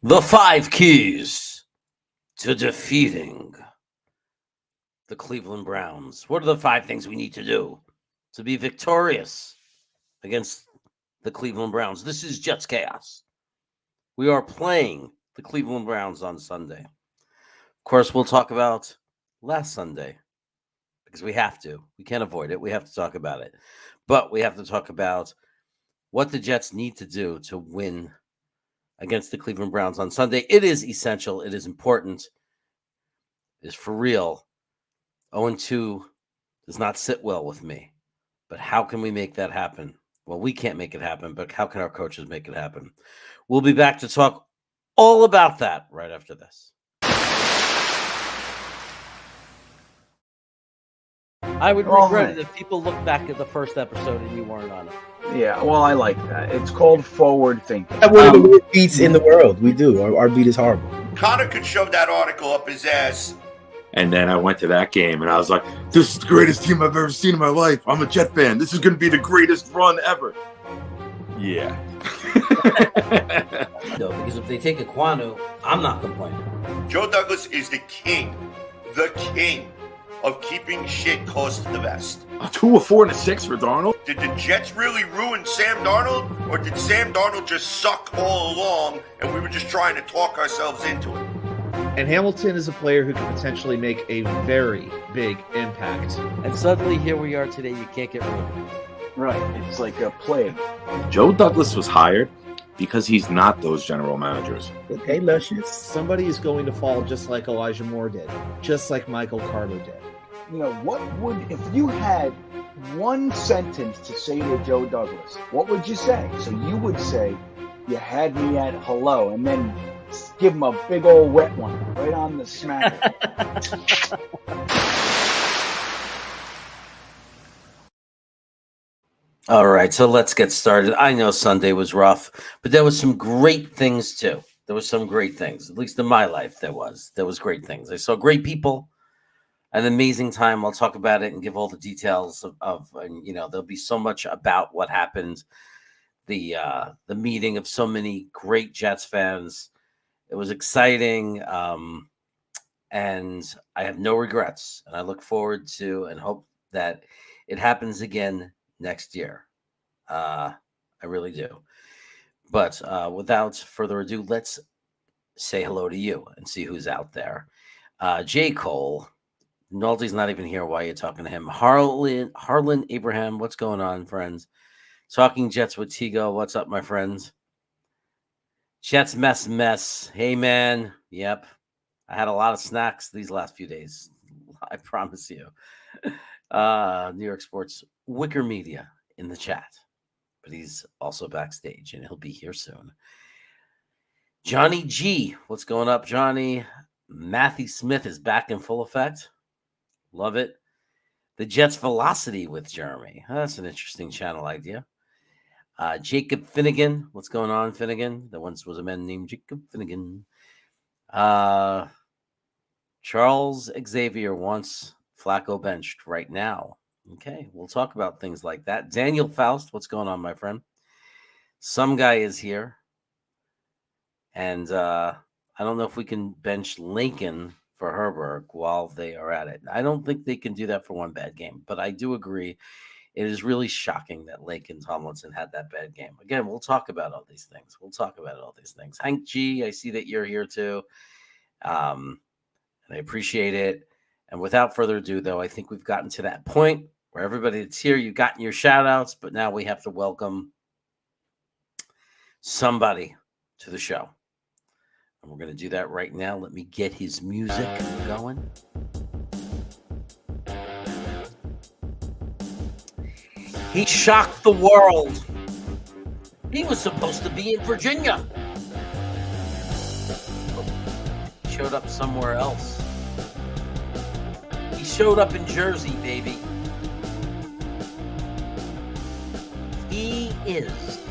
The 5 keys to defeating the Cleveland Browns. What are the 5 things we need to do to be victorious against the Cleveland Browns? This is Jets Chaos. We are playing the Cleveland Browns on Sunday. Of course, we'll talk about last Sunday because we have to. We can't avoid it. We have to talk about it. But we have to talk about what the Jets need to do to win against the Cleveland Browns on Sunday. It is essential. It is important. It is for real. 0-2 does not sit well with me. But how can we make that happen? Well, we can't make it happen, but how can our coaches make it happen? We'll be back to talk all about that right after this. I would regret it if people look back at the first episode and you weren't on it. Yeah, well, I like that. It's called forward thinking. We have one of the worst beats in the world. We do. Our beat is horrible. Connor could shove that article up his ass. And then I went to that game, and I was like, this is the greatest team I've ever seen in my life. I'm a Jet fan. This is going to be the greatest run ever. Yeah. No, because if they take Aquanu, I'm not complaining. Joe Douglas is the king of keeping shit close to the vest. A 2, a 4, and a 6 for Darnold? Did the Jets really ruin Sam Darnold, or did Sam Darnold just suck all along and we were just trying to talk ourselves into it? And Hamilton is a player who can potentially make a very big impact. And suddenly here we are today, you can't get rid of him. Right, it's like a plague. Joe Douglas was hired because he's not those general managers. Okay, Luscious. Somebody is going to fall just like Elijah Moore did, just like Michael Carter did. You know, what would, if you had one sentence to say to Joe Douglas, what would you say? So you would say, you had me at hello, and then give him a big old wet one right on the smack. All right, so let's get started. I know Sunday was rough, but there was some great things too. There was some great things, at least in my life. There was great things. I saw great people, an amazing time. I'll talk about it and give all the details of and you know, there'll be so much about what happened. The meeting of so many great Jets fans. It was exciting, and I have no regrets. And I look forward to and hope that it happens again next year. I really do. But without further ado, let's say hello to you and see who's out there. J. Cole, Nolte's not even here. Why are you talking to him? Harlan Abraham, what's going on, friends? Talking Jets with Tigo. What's up, my friends? Jets mess. Hey, man. Yep. I had a lot of snacks these last few days. I promise you. New York Sports Wicker Media in the chat. But he's also backstage, and he'll be here soon. Johnny G. What's going up, Johnny? Matthew Smith is back in full effect. Love it. The Jets Velocity with Jeremy. That's an interesting channel idea. Jacob Finnegan. What's going on, Finnegan? There once was a man named Jacob Finnegan. Charles Xavier wants Flacco benched right now. Okay, we'll talk about things like that. Daniel Faust, what's going on, my friend? Some guy is here. And I don't know if we can bench Lincoln for Herberg while they are at it. I don't think they can do that for one bad game, but I do agree. It is really shocking that Lakin Tomlinson had that bad game. Again, we'll talk about all these things. Hank G, I see that you're here too. And I appreciate it. And without further ado, though, I think we've gotten to that point where everybody that's here, you've gotten your shout outs, but now we have to welcome somebody to the show. And we're going to do that right now. Let me get his music going. He shocked the world. He was supposed to be in Virginia. He showed up somewhere else. He showed up in Jersey, baby. He is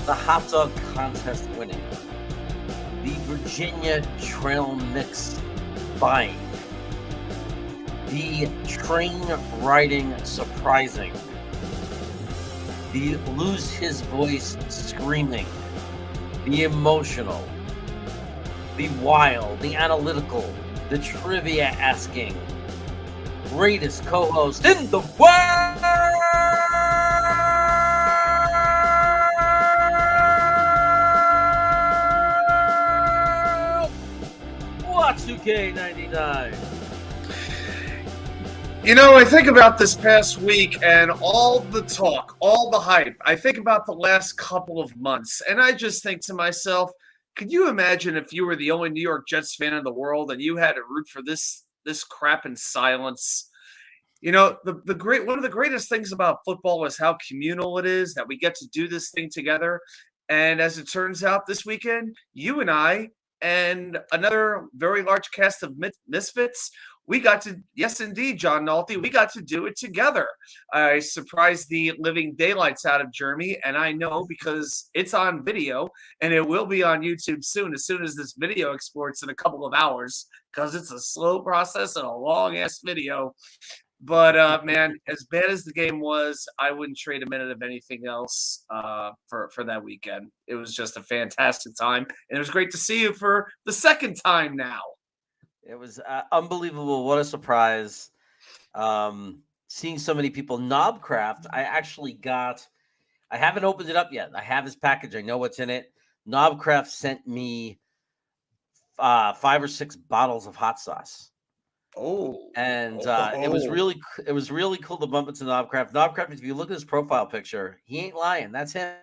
the hot dog contest winning, the Virginia Trail Mix buying, the train riding surprising, the lose his voice screaming, the emotional, the wild, the analytical, the trivia asking, greatest co-host in the world, Watsuke99. You know, I think about this past week and all the talk, all the hype. I think about the last couple of months, and I just think to myself, could you imagine if you were the only New York Jets fan in the world and you had to root for this crap in silence? You know, one of the greatest things about football is how communal it is, that we get to do this thing together. And as it turns out, this weekend, you and I and another very large cast of misfits, we got to, yes, indeed, John Nolte, we got to do it together. I surprised the living daylights out of Jeremy, and I know because it's on video, and it will be on YouTube soon as this video exports in a couple of hours, because it's a slow process and a long-ass video. But, man, as bad as the game was, I wouldn't trade a minute of anything else for that weekend. It was just a fantastic time, and it was great to see you for the second time now. It was unbelievable. What a surprise. Seeing so many people. Knobcraft, I haven't opened it up yet. I have his package. I know what's in it. Knobcraft sent me 5 or 6 bottles of hot sauce. Oh, and it was really cool to bump into Knobcraft. Knobcraft, if you look at his profile picture, he ain't lying. That's him.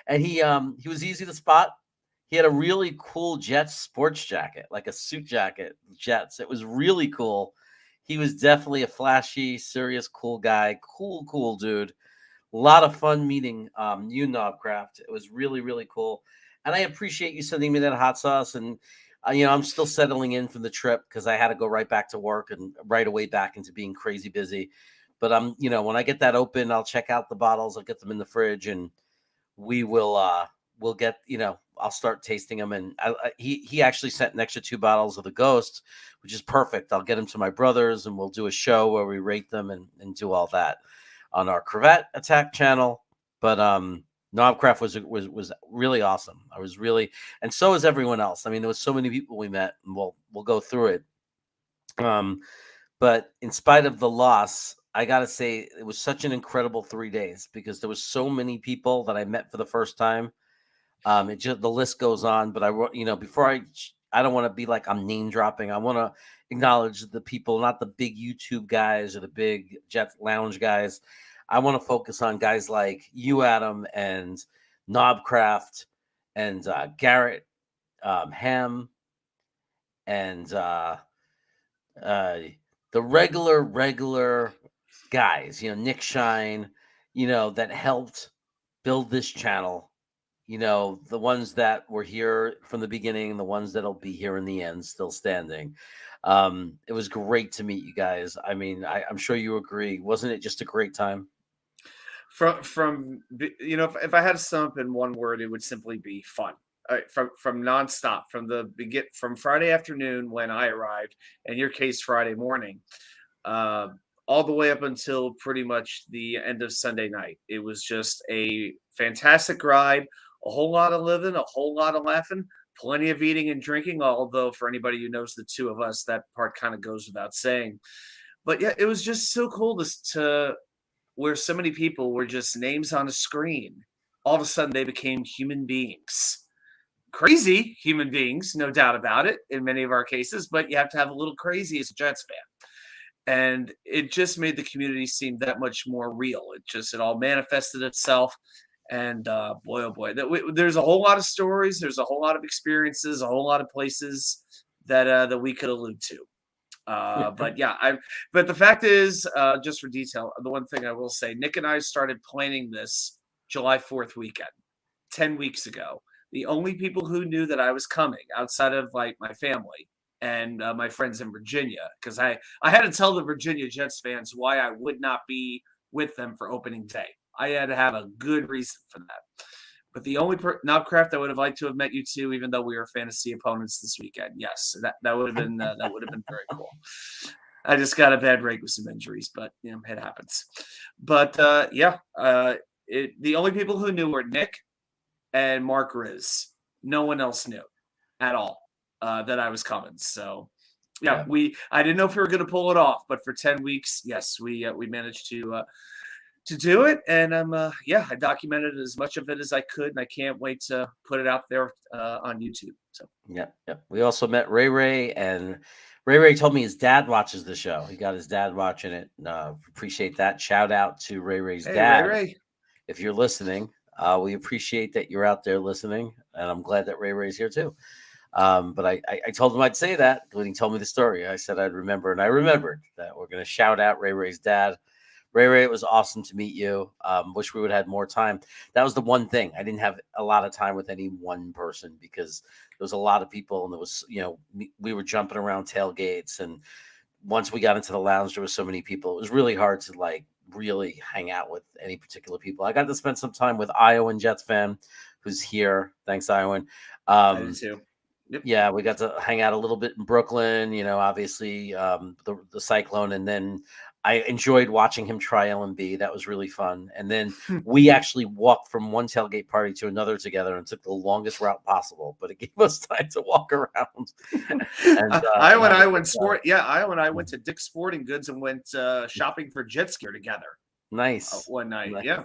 And he was easy to spot. He had a really cool Jets sports jacket, like a suit jacket, Jets. It was really cool. He was definitely a flashy, serious, cool guy. Cool dude. A lot of fun meeting you, Knobcraft. It was really, really cool. And I appreciate you sending me that hot sauce. And, I'm still settling in from the trip because I had to go right back to work and right away back into being crazy busy. But, when I get that open, I'll check out the bottles. I'll get them in the fridge and we will we'll get, I'll start tasting them. And he actually sent an extra 2 bottles of the Ghost, which is perfect. I'll get them to my brothers and we'll do a show where we rate them and do all that on our Cravette Attack channel. But Knobcraft was really awesome. I was really, and so is everyone else. I mean, there was so many people we met, and we'll go through it. But in spite of the loss, I gotta say it was such an incredible 3 days because there was so many people that I met for the first time. The list goes on, but before I don't want to be like I'm name dropping. I want to acknowledge the people, not the big YouTube guys or the big Jet Lounge guys. I want to focus on guys like you, Adam, and Knobcraft, and Garrett Ham, and the regular guys. Nick Shine, that helped build this channel. The ones that were here from the beginning, the ones that'll be here in the end, still standing. It was great to meet you guys. I mean, I'm sure you agree. Wasn't it just a great time? From if I had to sum up in one word, it would simply be fun. From nonstop, from Friday afternoon when I arrived, in your case Friday morning, all the way up until pretty much the end of Sunday night. It was just a fantastic ride. A whole lot of living, a whole lot of laughing, plenty of eating and drinking. Although for anybody who knows the two of us, that part kind of goes without saying. But yeah, it was just so cool to where so many people were just names on a screen. All of a sudden, they became human beings. Crazy human beings, no doubt about it, in many of our cases, but you have to have a little crazy as a Jets fan. And it just made the community seem that much more real. It all manifested itself. And boy, oh boy, there's a whole lot of stories. There's a whole lot of experiences, a whole lot of places that we could allude to. But yeah, but the fact is, just for detail, the one thing I will say, Nick and I started planning this July 4th weekend, 10 weeks ago. The only people who knew that I was coming outside of like my family and my friends in Virginia, because I had to tell the Virginia Jets fans why I would not be with them for opening day. I had to have a good reason for that. But the only Knobcraft I would have liked to have met you too, even though we were fantasy opponents this weekend. Yes, that would have been very cool. I just got a bad break with some injuries, but it happens. But the only people who knew were Nick and Mark Riz. No one else knew at all. that I was coming. So yeah, I didn't know if we were going to pull it off, but for 10 weeks, yes, we managed to do it. And I documented as much of it as I could, and I can't wait to put it out there on YouTube. So yeah. We also met Ray, and Ray told me his dad watches the show. He got his dad watching it. Appreciate that. Shout out to Ray's hey, dad. Ray. If you're listening, we appreciate that you're out there listening, and I'm glad that Ray's here too. But I told him I'd say that when he told me the story. I said I'd remember, and I remembered that we're going to shout out Ray's dad. Ray, it was awesome to meet you. Wish we would have had more time. That was the one thing. I didn't have a lot of time with any one person because there was a lot of people, and there was, we were jumping around tailgates, and once we got into the lounge, there was so many people. It was really hard to really hang out with any particular people. I got to spend some time with Iowan Jets fan, who's here. Thanks, Iowan. I did too. Yep. Yeah, we got to hang out a little bit in Brooklyn, obviously the Cyclone. And then I enjoyed watching him try L&B. That was really fun. And then we actually walked from one tailgate party to another together and took the longest route possible, but it gave us time to walk around. And, Iowa and I went to Dick's Sporting Goods and went shopping for jet ski together. Nice. One night. Nice. Yeah,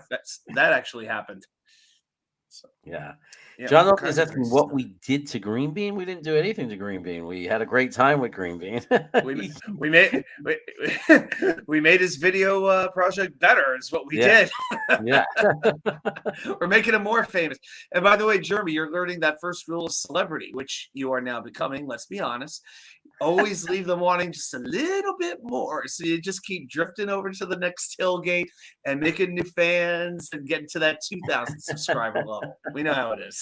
that actually happened. So, yeah. yeah. John is asking what we did to Green Bean. We didn't do anything to Green Bean. We had a great time with Green Bean. we made his video project better is what we did. Yeah. We're making him more famous. And by the way, Jeremy, you're learning that first rule of celebrity, which you are now becoming. Let's be honest. Always leave them wanting just a little bit more. So you just keep drifting over to the next tailgate and making new fans and getting to that 2,000 subscriber level. We know how it is.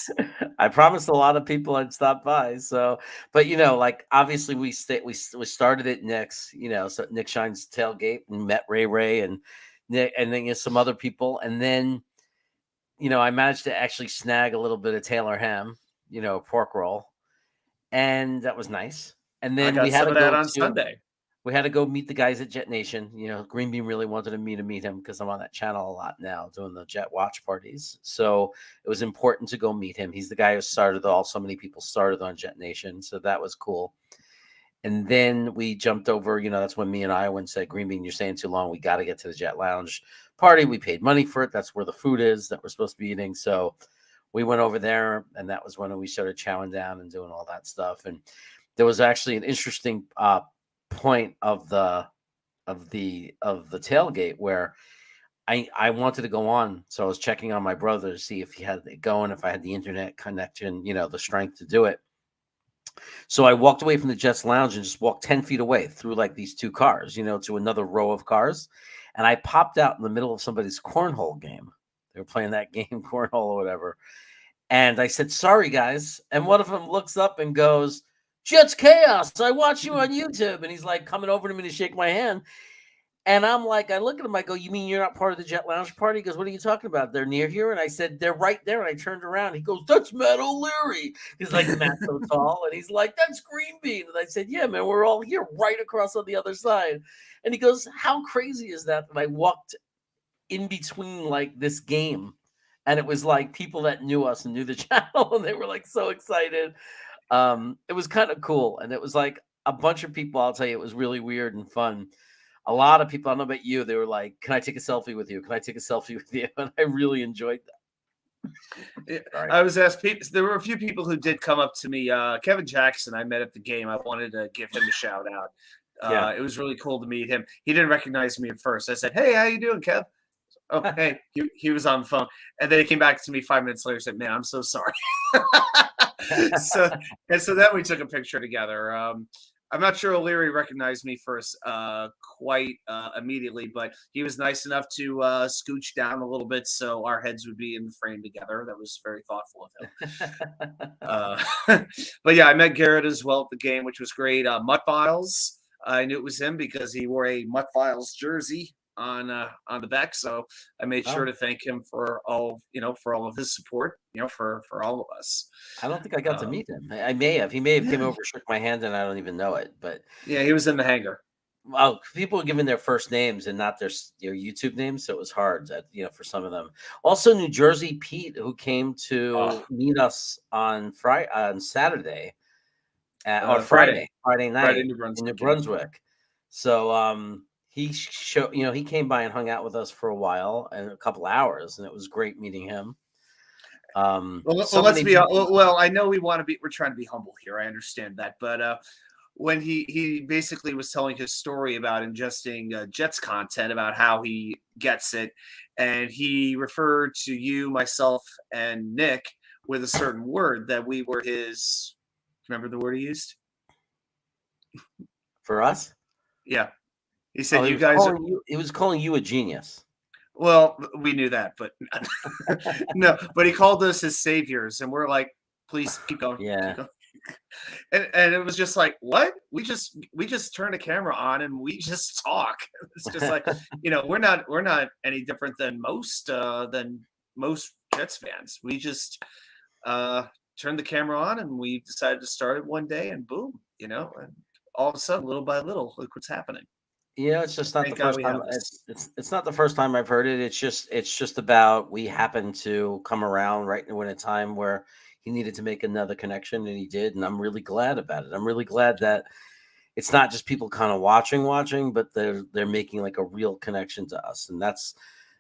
I promised a lot of people I'd stop by. So, but obviously we started at Nick's, so Nick Shine's tailgate, and met Ray and Nick, and then some other people. And then, I managed to actually snag a little bit of Taylor ham, pork roll. And that was nice. And then we had to go on Sunday. We had to go meet the guys at Jet Nation. Green Bean really wanted me to meet him because I'm on that channel a lot now doing the Jet watch parties. So it was important to go meet him. He's the guy who started so many people started on Jet Nation. So that was cool. And then we jumped over, that's when me and Iowan said, Green Bean, you're staying too long. We got to get to the Jet Lounge party. We paid money for it. That's where the food is that we're supposed to be eating. So we went over there, and that was when we started chowing down and doing all that stuff. And there was actually an interesting point of the tailgate where I wanted to go on. So I was checking on my brother to see if he had it going, if I had the internet connection, the strength to do it. So I walked away from the Jets Lounge and just walked 10 feet away through these two cars, to another row of cars. And I popped out in the middle of somebody's cornhole game. They were playing that game, cornhole or whatever. And I said, sorry, guys. And one of them looks up and goes, Jets Chaos, I watch you on YouTube. And he's coming over to me to shake my hand. And I'm I look at him, I go, you mean you're not part of the Jet Lounge party? He goes, what are you talking about? They're near here. And I said, they're right there. And I turned around. He goes, that's Matt O'Leary. He's Matt's so tall. And he's that's Green Bean. And I said, yeah, man, we're all here right across on the other side. And he goes, how crazy is that I walked in between this game? And it was people that knew us and knew the channel. And they were so excited. It was kind of cool. And it was a bunch of people. I'll tell you, it was really weird and fun. A lot of people, I don't know about you, they were can I take a selfie with you? Can I take a selfie with you? And I really enjoyed that. I was asked people, there were a few people who did come up to me. Kevin Jackson, I met at the game. I wanted to give him a shout out. It was really cool to meet him. He didn't recognize me at first. I said, hey, how you doing, Kev? Oh, hey, he was on the phone. And then he came back to me 5 minutes later and said, man, I'm so sorry. So then we took a picture together. I'm not sure O'Leary recognized me first quite immedentely, but he was nice enough to scooch down a little bit so our heads would be in the frame together. That was very thoughtful of him. But yeah, I met Garrett as well at the game, which was great. Mutt Files, I knew it was him because he wore a Mutt Files jersey on the back, so I made sure to thank him for all of his support, for all of us. I don't think I got to meet him. I may have. He may have came over, shook my hand, and I don't even know it. But yeah, he was in the hangar. Well, people were giving their first names and not their YouTube names, so it was hard, for some of them. Also, New Jersey Pete, who came to meet us on Saturday. on Friday, Friday night Friday, New in Brunswick. New Yeah. Brunswick. So he showed, he came by and hung out with us for a while and a couple hours, and it was great meeting him. Well, so let's many be. people- Well, I know we're trying to be humble here. I understand that, but when he basically was telling his story about ingesting Jets content, about how he gets it, and he referred to you, myself, and Nick with a certain word that we were his. Remember the word he used? for us. Yeah, he said Oh, you guys are. he was calling you a genius. Well, we knew that, but no. But he called us his saviors, and we're like, please keep going. Yeah. Keep going. And it was just like, what? We just turn the camera on and we just talk. It's just like, we're not any different than most Jets fans. We just turned the camera on and we decided to start it one day, and boom, and all of a sudden, little by little, look what's happening. Yeah, it's just not Thank the God first we time. have this. It's not the first time I've heard it. It's just about we happened to come around right when a time where he needed to make another connection, and he did, and I'm really glad about it. I'm really glad that it's not just people kind of watching, but they're making like a real connection to us, and that's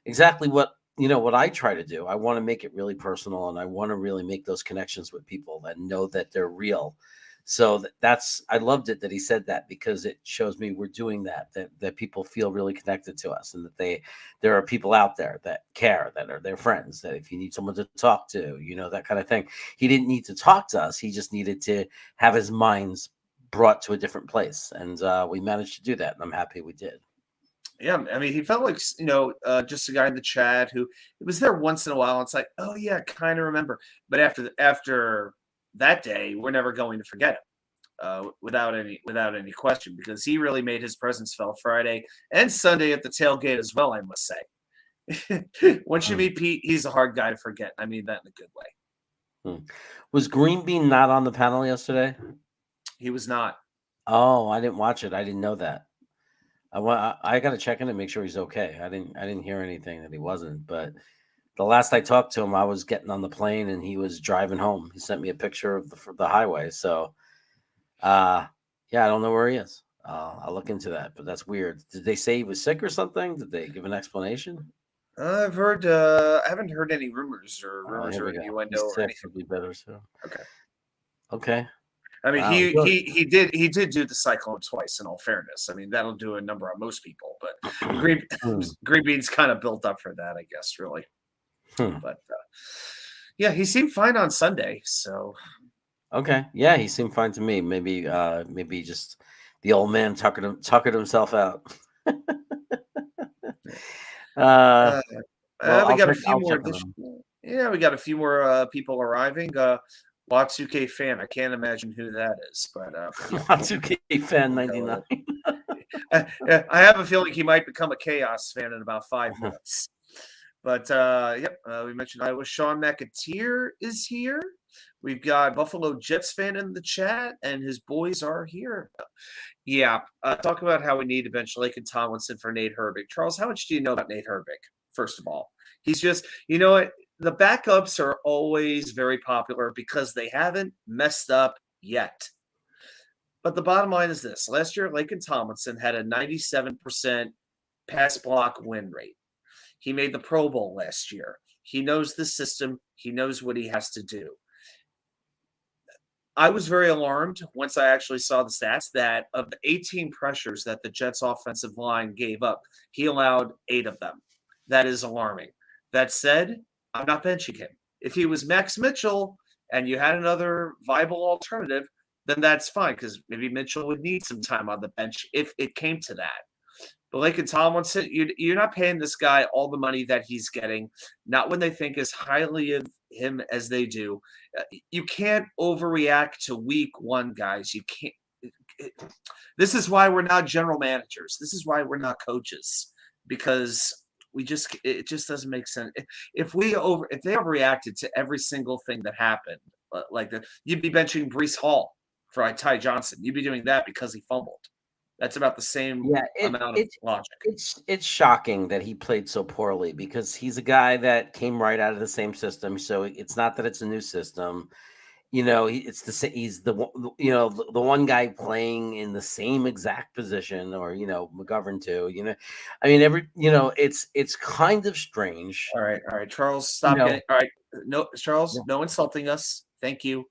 exactly what I try to do. I want to make it really personal, and I want to really make those connections with people that know that they're real. So that's I loved it that he said that, because it shows me we're doing that people feel really connected to us, and that there are people out there that care, that are their friends, that if you need someone to talk to, that kind of thing. He didn't need to talk to us. He just needed to have his minds brought to a different place, and we managed to do that, and I'm happy we did. Yeah, I mean, he felt like just a guy in the chat who was there once in a while. And it's like, oh yeah, kind of remember. But after that day, we're never going to forget him, without any question, because he really made his presence felt Friday and Sunday at the tailgate as well. I must say, once you meet Pete, he's a hard guy to forget. I mean that in a good way. Was Green Bean not on the panel yesterday? He was not. Oh, I didn't watch it. I didn't know that. I got to check in and make sure he's okay. I didn't hear anything that he wasn't, but the last I talked to him, I was getting on the plane and he was driving home. He sent me a picture of the highway. So, yeah, I don't know where he is. I'll look into that, but that's weird. Did they say he was sick or something? Did they give an explanation? I've heard. I haven't heard any rumors or Here we go. innuendo He's or sick. anything. He'll be better soon. Okay. Okay. I mean, Wow, he did do the cyclone twice. In all fairness, I mean that'll do a number on most people, but Green Bean's kind of built up for that, I guess, really. But yeah, he seemed fine on Sunday. So okay, yeah, he seemed fine to me. Maybe just the old man tuckered himself out. we got a few more. We got a few more people arriving. Watsuke fan. I can't imagine who that is, but Watsuke fan 99. I have a feeling he might become a Chaos fan in about 5 minutes. But we mentioned Iowa. Sean McAteer is here. We've got Buffalo Jets fan in the chat, and his boys are here. Yeah, talk about how we need to bench Lake and Tomlinson for Nate Herbig. Charles, how much do you know about Nate Herbig? First of all, he's just, what? The backups are always very popular because they haven't messed up yet. But the bottom line is this. Last year, Laken Tomlinson had a 97% pass block win rate. He made the Pro Bowl last year. He knows the system. He knows what he has to do. I was very alarmed once I actually saw the stats that of the 18 pressures that the Jets offensive line gave up, he allowed 8 of them. That is alarming. That said, I'm not benching him. If he was Max Mitchell and you had another viable alternative, then that's fine, because maybe Mitchell would need some time on the bench if it came to that. But Laken Tomlinson, you're not paying this guy all the money that he's getting, not when they think as highly of him as they do. You can't overreact to week one, guys. You can't. This is why we're not general managers. This is why we're not coaches, because it just doesn't make sense. If they overreacted to every single thing that happened like that, you'd be benching Breece Hall for Ty Johnson. You'd be doing that because he fumbled. That's about the same amount of logic. It's shocking that he played so poorly, because he's a guy that came right out of the same system. So it's not that it's a new system. It's the he's the the one guy playing in the same exact position, or McGovern too. I mean it's kind of strange. All right, Charles, stop know, getting. All right, no, Charles, Yeah. no insulting us. Thank you.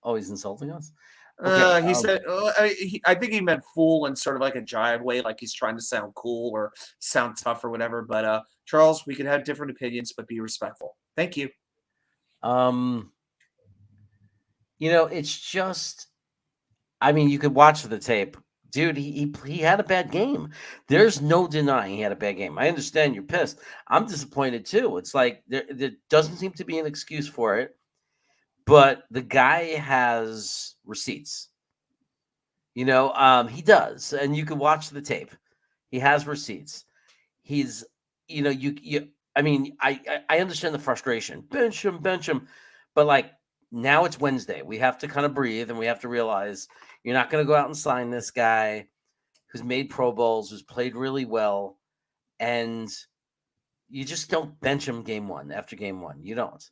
Oh, he's insulting us. Okay, He said, I think he meant fool in sort of like a jive way, like he's trying to sound cool or sound tough or whatever. But Charles, we can have different opinions, but be respectful. Thank you. It's just, I mean, you could watch the tape, dude. He had a bad game. There's no denying he had a bad game. I understand you're pissed. I'm disappointed too. It's like there doesn't seem to be an excuse for it, but the guy has receipts. He does, and you can watch the tape. He has receipts. He's, you. I mean, I understand the frustration. Bench him, but like now it's Wednesday. We have to kind of breathe, and we have to realize you're not going to go out and sign this guy who's made Pro Bowls, who's played really well, and you just don't bench him game one after game one. You don't.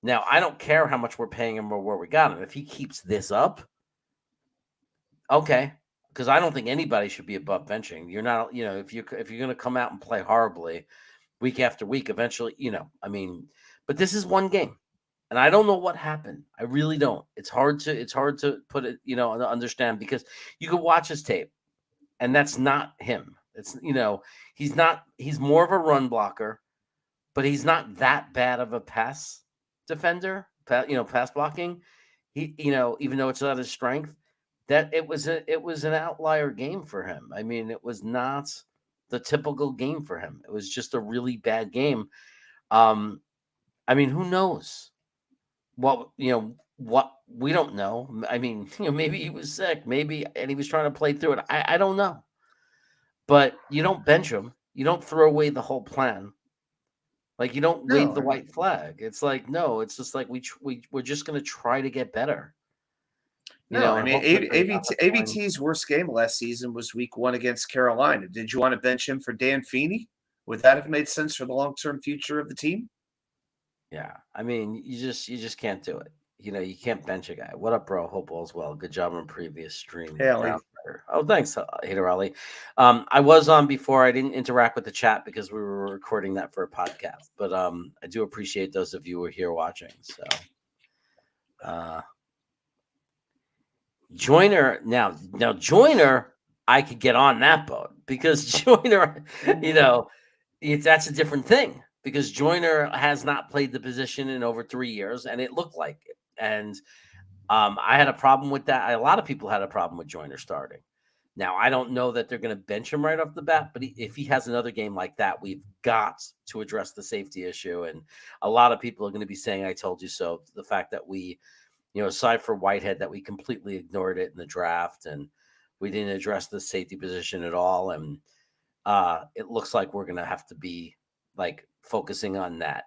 Now, I don't care how much we're paying him or where we got him. If he keeps this up, okay, because I don't think anybody should be above benching. You're not, if you're going to come out and play horribly week after week, eventually, but this is one game, and I don't know what happened. I really don't. It's hard to put it, understand, because you could watch his tape, and that's not him. It's he's more of a run blocker, but he's not that bad of a pass defender. Pass blocking. He, even though it's not his strength. That it was an outlier game for him. I mean, it was not the typical game for him. It was just a really bad game. I mean, who knows? What we don't know. I mean, maybe he was sick, and he was trying to play through it. I don't know. But you don't bench him. You don't throw away the whole plan. Like, you don't wave the white flag. It's like, no, it's just like we're just going to try to get better. I mean, AVT's worst game last season was week 1 against Carolina. Did you want to bench him for Dan Feeney? Would that have made sense for the long-term future of the team? Yeah, I mean, you just can't do it. You can't bench a guy. What up, bro? Hope all's well. Good job on previous stream. Hey, Ali. Oh, thanks, Hater Ali. I was on before. I didn't interact with the chat because we were recording that for a podcast. But I do appreciate those of you who are here watching. So, Joyner, I could get on that boat, because Joyner, that's a different thing, because Joyner has not played the position in over 3 years, and it looked like it. And I had a problem with that. A lot of people had a problem with Joyner starting. Now, I don't know that they're going to bench him right off the bat, but if he has another game like that, we've got to address the safety issue. And a lot of people are going to be saying, I told you so. The fact that we, aside for Whitehead, that we completely ignored it in the draft, and we didn't address the safety position at all. And it looks like we're going to have to be like focusing on that,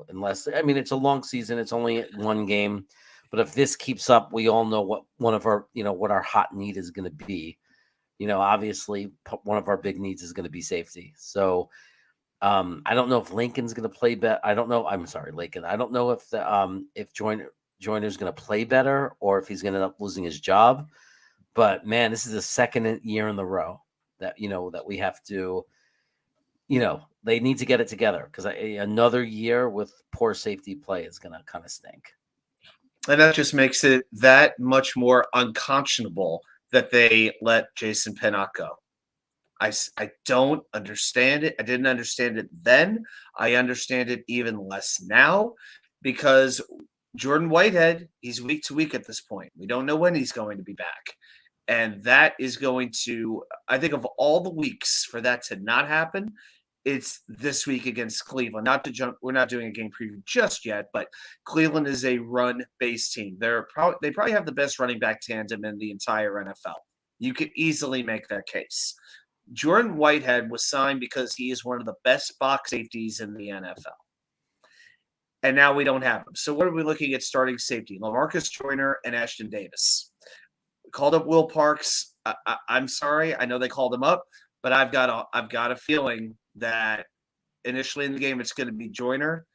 unless, I mean, it's a long season. It's only one game. But if this keeps up, we all know what one of our, what our hot need is going to be. Obviously one of our big needs is going to be safety. So I don't know if Lincoln's going to play better. I don't know. I'm sorry, Lincoln. I don't know if Joyner's going to play better, or if he's going to end up losing his job. But man, this is the second year in the row that, that we have to, they need to get it together, because another year with poor safety play is going to kind of stink. And that just makes it that much more unconscionable that they let Jason Pinnock go. I don't understand it. I didn't understand it then. I understand it even less now, because Jordan Whitehead, he's week to week at this point. We don't know when he's going to be back. And that is going to, I think, of all the weeks for that to not happen, it's this week against Cleveland. We're not doing a game preview just yet, but Cleveland is a run-based team. They probably have the best running back tandem in the entire NFL. You could easily make that case. Jordan Whitehead was signed because he is one of the best box safeties in the NFL. And now we don't have him. So what are we looking at starting safety? LaMarcus Joyner and Ashton Davis. We called up Will Parks. I'm sorry. I know they called him up, but I've got a feeling that initially in the game it's going to be Joyner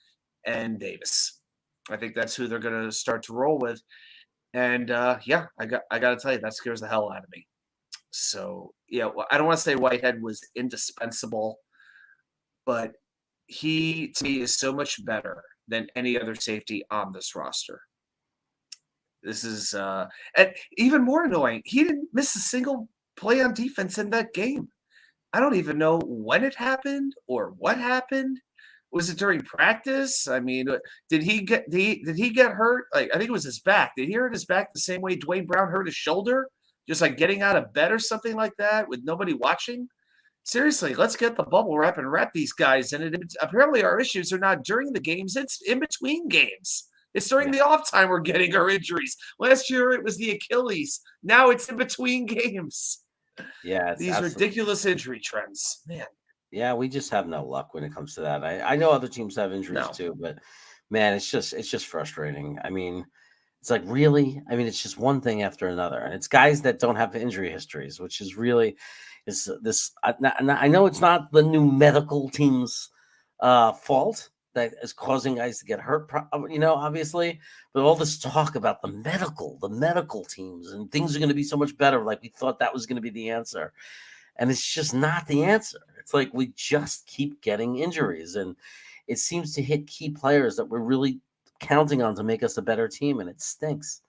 and Davis. I think that's who they're going to start to roll with. And yeah, I got to tell you, that scares the hell out of me. So yeah, well, I don't want to say Whitehead was indispensable, but he to me is so much better than any other safety on this roster. This is and even more annoying. He didn't miss a single play on defense in that game. I don't even know when it happened or what happened. Was it during practice? I mean, did he get hurt? Like, I think it was his back. Did he hurt his back the same way Dwayne Brown hurt his shoulder? Just like getting out of bed or something like that with nobody watching? Seriously, let's get the bubble wrap and wrap these guys in it. Apparently, our issues are not during the games; it's in between games. It's during the off time we're getting our injuries. Last year it was the Achilles. Now it's in between games. Yeah, These ridiculous injury trends, man. Yeah, we just have no luck when it comes to that. I know other teams have injuries too, but man, it's just frustrating. I mean, it's like, really? I mean, it's just one thing after another, and it's guys that don't have injury histories, which is really is this. I know it's not the new medical team's fault that is causing guys to get hurt, obviously, but all this talk about the medical teams and things are going to be so much better, like we thought that was going to be the answer. And it's just not the answer. It's like we just keep getting injuries, and it seems to hit key players that we're really counting on to make us a better team, and it stinks.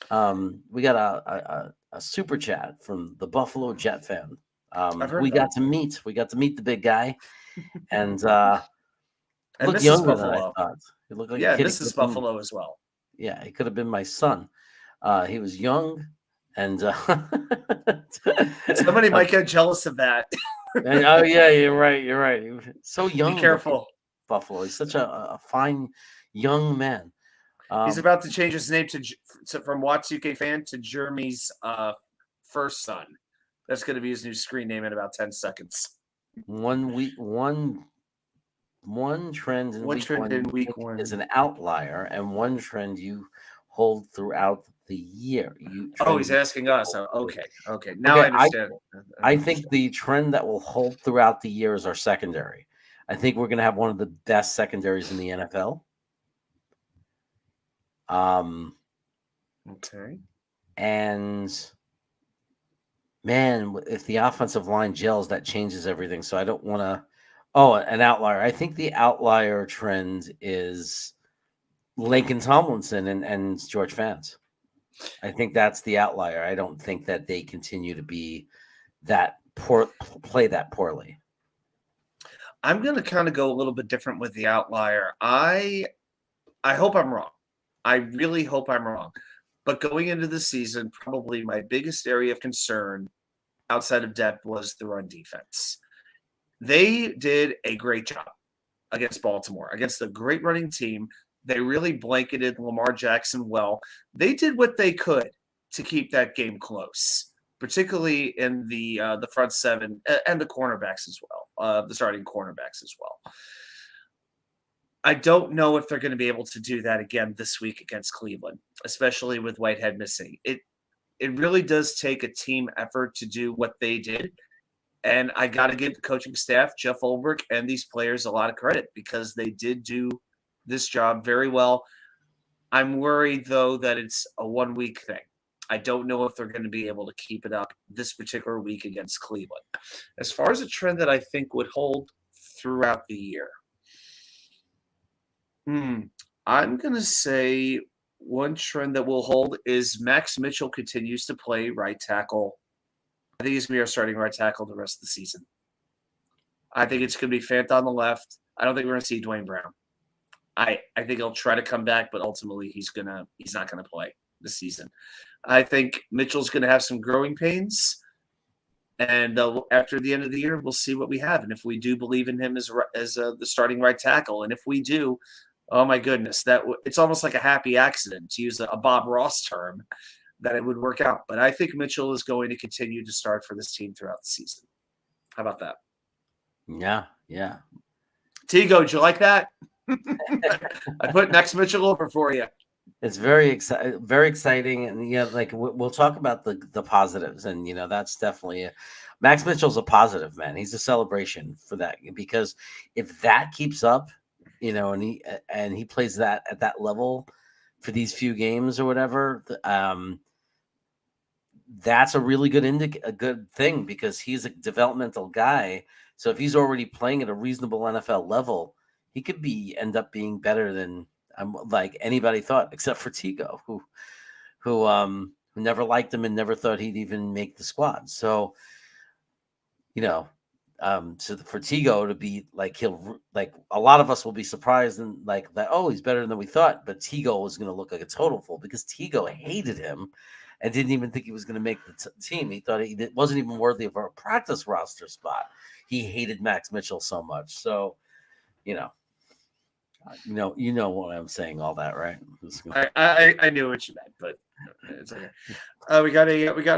We got a super chat from the Buffalo Jet fan. We got to meet the big guy, and looked younger than I thought. He looked like a kid. This is Buffalo as well. Yeah, he could have been my son. He was young. And somebody might get jealous of that. Oh yeah, you're right. So young. Be careful, Buffalo. He's such a fine young man. He's about to change his name from Watts UK fan to Jeremy's first son. That's going to be his new screen name in about 10 seconds. One trend in week one is an outlier, and one trend you hold throughout the year. He's asking us. Okay. Now I understand. I think the trend that will hold throughout the year is our secondary. I think we're going to have one of the best secondaries in the NFL. Okay. And man, if the offensive line gels, that changes everything. So I don't want to. Oh, an outlier. I think the outlier trend is Lincoln Tomlinson and George Fant. I think that's the outlier. I don't think that they continue to be that play that poorly. I'm going to kind of go a little bit different with the outlier. I hope I'm wrong. I really hope I'm wrong. But going into the season, probably my biggest area of concern outside of depth was the run defense. They did a great job against Baltimore, against a great running team. They really blanketed Lamar Jackson well. They did what they could to keep that game close, particularly in the front seven and the cornerbacks as well, the starting cornerbacks as well. I don't know if they're going to be able to do that again this week against Cleveland, especially with Whitehead missing. It really does take a team effort to do what they did. And I got to give the coaching staff, Jeff Ulbrich, and these players a lot of credit because they did do this job very well. I'm worried, though, that it's a one-week thing. I don't know if they're going to be able to keep it up this particular week against Cleveland. As far as a trend that I think would hold throughout the year, I'm going to say one trend that will hold is Max Mitchell continues to play right tackle. I think he's going to be our starting right tackle the rest of the season. I think it's going to be Fant on the left. I don't think we're going to see Dwayne Brown. I think he'll try to come back, but ultimately he's not going to play this season. I think Mitchell's going to have some growing pains, and after the end of the year, we'll see what we have. And if we do believe in him as the starting right tackle, and if we do, oh my goodness, it's almost like a happy accident, to use a Bob Ross term, that it would work out. But I think Mitchell is going to continue to start for this team throughout the season. How about that? Yeah. Tigo, did you like that? I put Max Mitchell over for you. It's very exciting, and like we'll talk about the positives, and that's definitely Max Mitchell's a positive, man. He's a celebration for that, because if that keeps up, you know, and he plays that at that level for these few games or whatever. That's a really good a good thing because he's a developmental guy. So if he's already playing at a reasonable NFL level, he could end up being better than like anybody thought, except for Tigo, who never liked him and never thought he'd even make the squad. So, you know, so for Tigo to be like, he'll like, a lot of us will be surprised and like that, oh, he's better than we thought, but Tigo was going to look like a total fool because Tigo hated him and didn't even think he was going to make the team. He thought he wasn't even worthy of a practice roster spot. He hated Max Mitchell so much. So, you know what I'm saying, all that, right? I knew what you meant, but it's okay. We got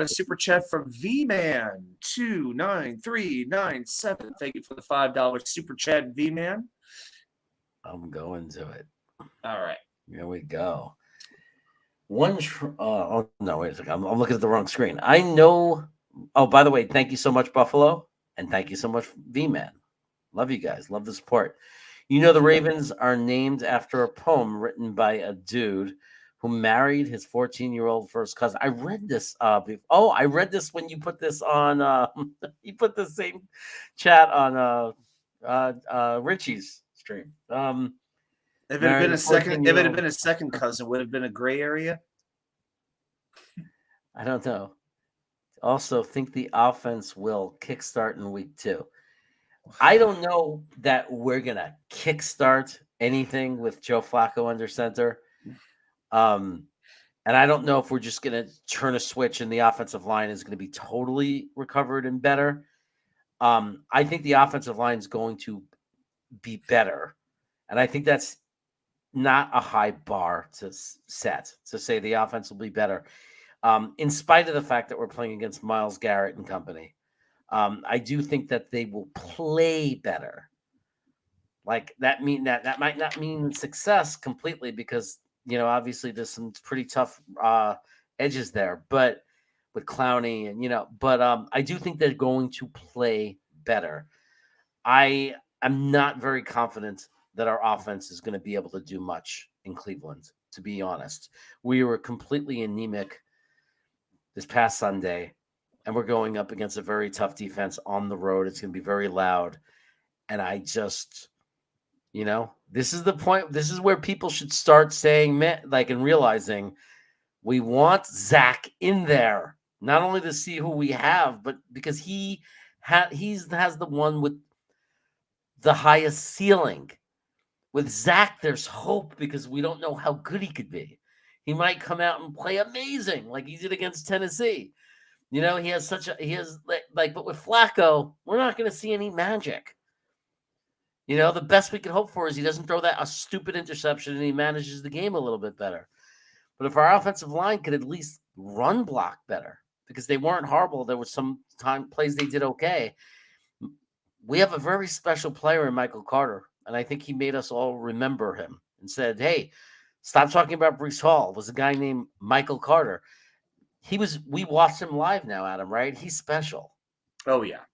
a super chat from V-Man 29397. Thank you for the $5 super chat, V-Man. I'm going to it. All right, here we go. Oh no, wait a second. I'm looking at the wrong screen. I know. Oh, by the way, thank you so much, Buffalo, and thank you so much, V-Man. Love you guys. Love the support. You know, the Ravens are named after a poem written by a dude who married his 14-year-old first cousin. I read this. I read this when you put this on. You put the same chat on Richie's stream. If it had been a second cousin, would it have been a gray area? I don't know. Also, think the offense will kickstart in week 2. I don't know that we're gonna kickstart anything with Joe Flacco under center, and I don't know if we're just gonna turn a switch and the offensive line is gonna be totally recovered and better. I think the offensive line is going to be better, and I think that's not a high bar to set to say the offense will be better, in spite of the fact that we're playing against Myles Garrett and company. I do think that they will play better. Like that might not mean success completely because, you know, obviously there's some pretty tough edges there, but with Clowney and, but I do think they're going to play better. I am not very confident that our offense is going to be able to do much in Cleveland, to be honest. We were completely anemic this past Sunday. And we're going up against a very tough defense on the road. It's going to be very loud. And I just, this is the point. This is where people should start saying, and realizing we want Zach in there, not only to see who we have, but because he has the one with the highest ceiling. With Zach, there's hope because we don't know how good he could be. He might come out and play amazing like he did against Tennessee. He has but with Flacco, we're not going to see any magic. The best we can hope for is he doesn't throw a stupid interception and he manages the game a little bit better. But if our offensive line could at least run block better, because they weren't horrible, there was some plays they did okay. We have a very special player in Michael Carter, and I think he made us all remember him and said, hey, stop talking about Breece Hall. It was a guy named Michael Carter. We watched him live now, Adam, right? He's special. Oh, yeah.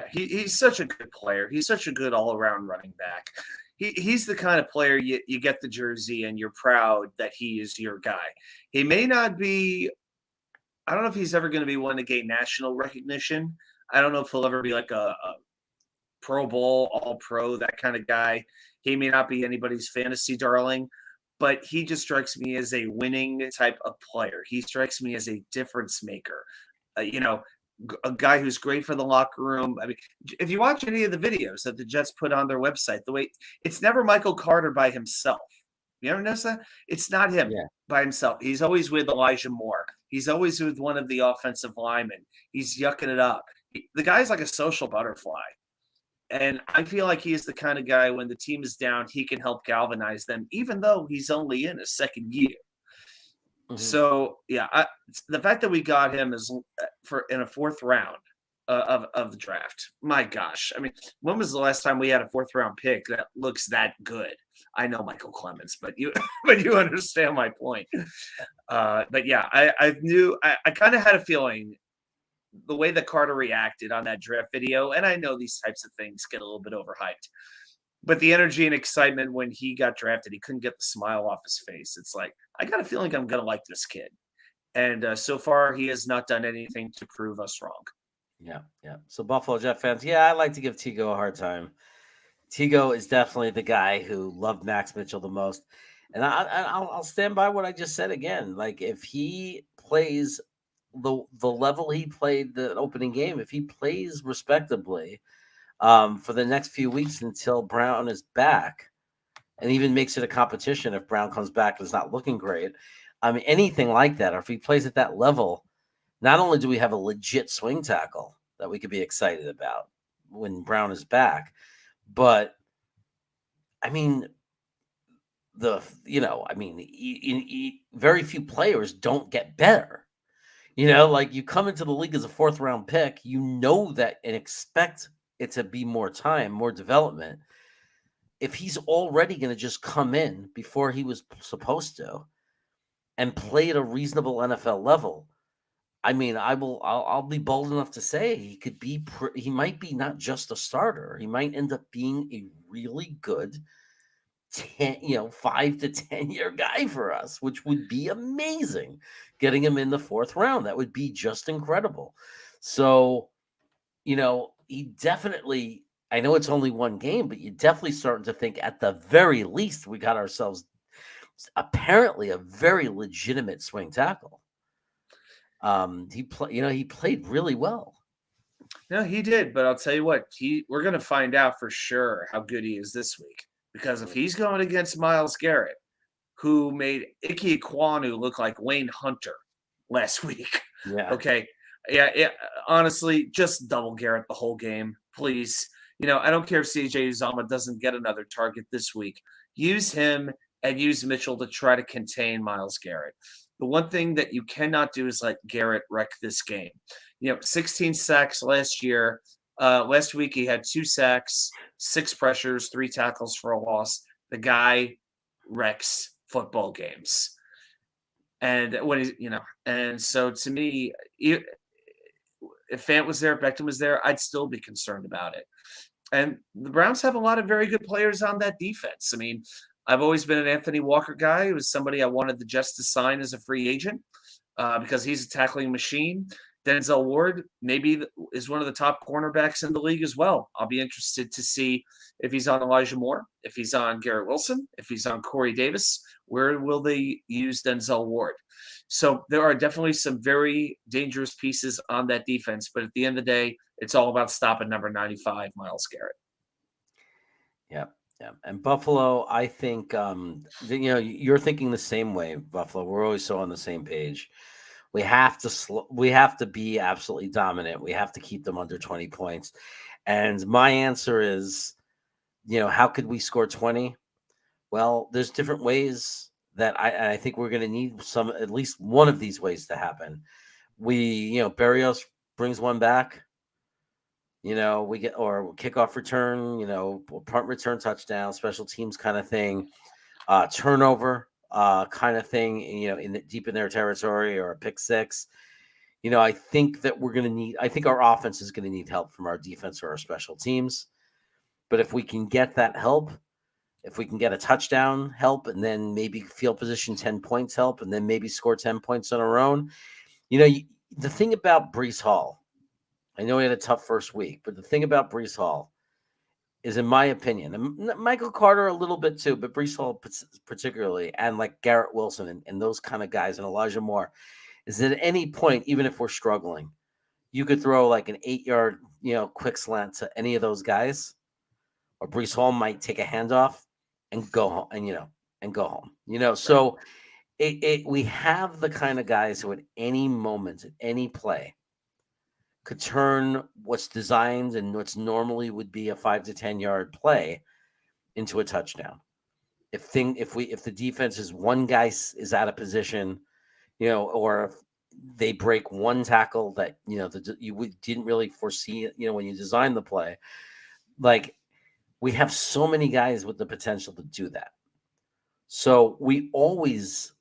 He's such a good player. He's such a good all-around running back. He's the kind of player you get the jersey and you're proud that he is your guy. He may not be – I don't know if he's ever going to be one to gain national recognition. I don't know if he'll ever be like a Pro Bowl, All-Pro, that kind of guy. He may not be anybody's fantasy darling. But he just strikes me as a winning type of player. He strikes me as a difference maker. A guy who's great for the locker room. I mean, if you watch any of the videos that the Jets put on their website, it's never Michael Carter by himself. You ever notice that? It's not him by himself. He's always with Elijah Moore. He's always with one of the offensive linemen. He's yucking it up. The guy's like a social butterfly. And I feel like he is the kind of guy when the team is down, he can help galvanize them, even though he's only in his second year. Mm-hmm. So, the fact that we got him is in a fourth round of the draft. My gosh. I mean, when was the last time we had a fourth round pick that looks that good? I know Michael Clemens, but you understand my point. I kind of had a feeling the way that Carter reacted on that draft video, and I know these types of things get a little bit overhyped, but the energy and excitement when he got drafted, he couldn't get the smile off his face. It's like, I got a feeling I'm going to like this kid. And so far, he has not done anything to prove us wrong. Yeah, yeah. So Buffalo Jet fans, yeah, I like to give Tigo a hard time. Tigo is definitely the guy who loved Max Mitchell the most, and I'll stand by what I just said again. Like if he plays the level he played the opening game, if he plays respectably for the next few weeks until Brown is back, and even makes it a competition if Brown comes back and is not looking great. I mean, anything like that, or if he plays at that level, not only do we have a legit swing tackle that we could be excited about when Brown is back, but I mean, very few players don't get better. Like you come into the league as a 4th round pick, you know that and expect it to be more time, more development. If he's already going to just come in before he was supposed to and play at a reasonable NFL level, I mean, I'll be bold enough to say he could be, he might be not just a starter. He might end up being a really good 5 to 10 year guy for us, which would be amazing. Getting him in the 4th round, that would be just incredible. So, he definitely, I know it's only one game, but you're definitely starting to think at the very least we got ourselves apparently a very legitimate swing tackle. He played really well. No, he did, but I'll tell you what, we're going to find out for sure how good he is this week. Because if he's going against Myles Garrett, who made Ike Ekwonu look like Wayne Hunter last week. Yeah. Okay. Yeah. Honestly, just double Garrett the whole game, please. I don't care if CJ Uzomah doesn't get another target this week. Use him and use Mitchell to try to contain Myles Garrett. The one thing that you cannot do is let Garrett wreck this game. 16 sacks last year. Last week he had 2 sacks, 6 pressures, 3 tackles for a loss. The guy wrecks football games. And when he's, and so to me, if Fant was there, Beckham was there, I'd still be concerned about it. And the Browns have a lot of very good players on that defense. I mean, I've always been an Anthony Walker guy. It was somebody I wanted the Jets to sign as a free agent because he's a tackling machine. Denzel Ward maybe is one of the top cornerbacks in the league as well. I'll be interested to see if he's on Elijah Moore, if he's on Garrett Wilson, if he's on Corey Davis. Where will they use Denzel Ward? So there are definitely some very dangerous pieces on that defense. But at the end of the day, it's all about stopping number 95, Myles Garrett. Yeah. Yeah. And Buffalo, I think, you're thinking the same way, Buffalo. We're always so on the same page. We have to be absolutely dominant. We have to keep them under 20 points. And my answer is, how could we score 20? Well, there's different ways that I think we're going to need at least one of these ways to happen. Berrios brings one back. We get or kickoff return, punt return touchdown, special teams kind of thing, turnover kind of thing, deep in their territory, or a pick six. I think that I think our offense is going to need help from our defense or our special teams. But if we can get that help, if we can get a touchdown help, and then maybe field position 10 points help, and then maybe score 10 points on our own. The thing about Breece Hall, I know he had a tough first week, but the thing about Breece Hall is, in my opinion, and Michael Carter a little bit too, but Breece Hall particularly, and like Garrett Wilson and those kind of guys, and Elijah Moore, is that at any point, even if we're struggling, you could throw like an 8-yard, quick slant to any of those guys, or Breece Hall might take a handoff and go home, and go home. So we have the kind of guys who at any moment, at any play, could turn what's designed and what's normally would be a 5 to 10 yard play into a touchdown. If the defense is one guy is out of position, or if they break one tackle that you didn't really foresee, when you designed the play, like we have so many guys with the potential to do that. So we always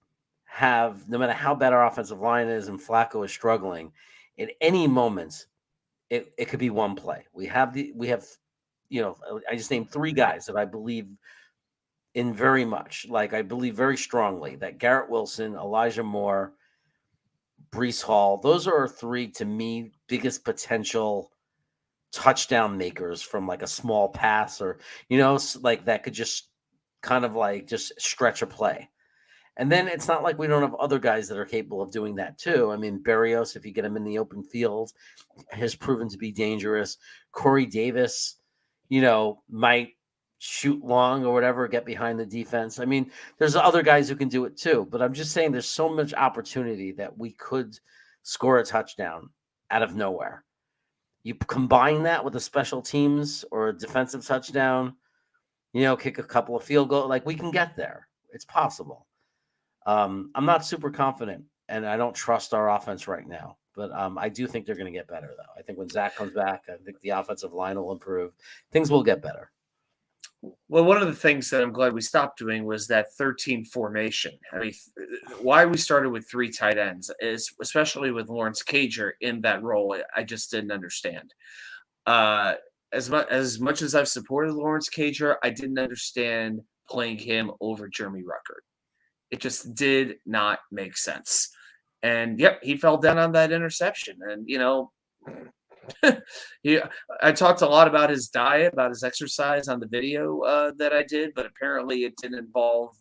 have, no matter how bad our offensive line is and Flacco is struggling, at any moment, it could be one play. We have I just named 3 guys that I believe in very much. Like, I believe very strongly that Garrett Wilson, Elijah Moore, Brees Hall, those are 3 to me biggest potential touchdown makers from like a small pass, or like that could just kind of like just stretch a play. And then it's not like we don't have other guys that are capable of doing that too. I mean, Berrios, if you get him in the open field, has proven to be dangerous. Corey Davis, might shoot long or whatever, get behind the defense. I mean, there's other guys who can do it too, but I'm just saying there's so much opportunity that we could score a touchdown out of nowhere. You combine that with a special teams or a defensive touchdown, kick a couple of field goals, like we can get there. It's possible. I'm not super confident, and I don't trust our offense right now. But I do think they're going to get better, though. I think when Zach comes back, I think the offensive line will improve. Things will get better. Well, one of the things that I'm glad we stopped doing was that 13 formation. I mean, why we started with 3 tight ends is, especially with Lawrence Cager in that role, I just didn't understand. As much as I've supported Lawrence Cager, I didn't understand playing him over Jeremy Ruckert. It just did not make sense. And yep, he fell down on that interception. And I talked a lot about his diet, about his exercise on the video that I did, but apparently it didn't involve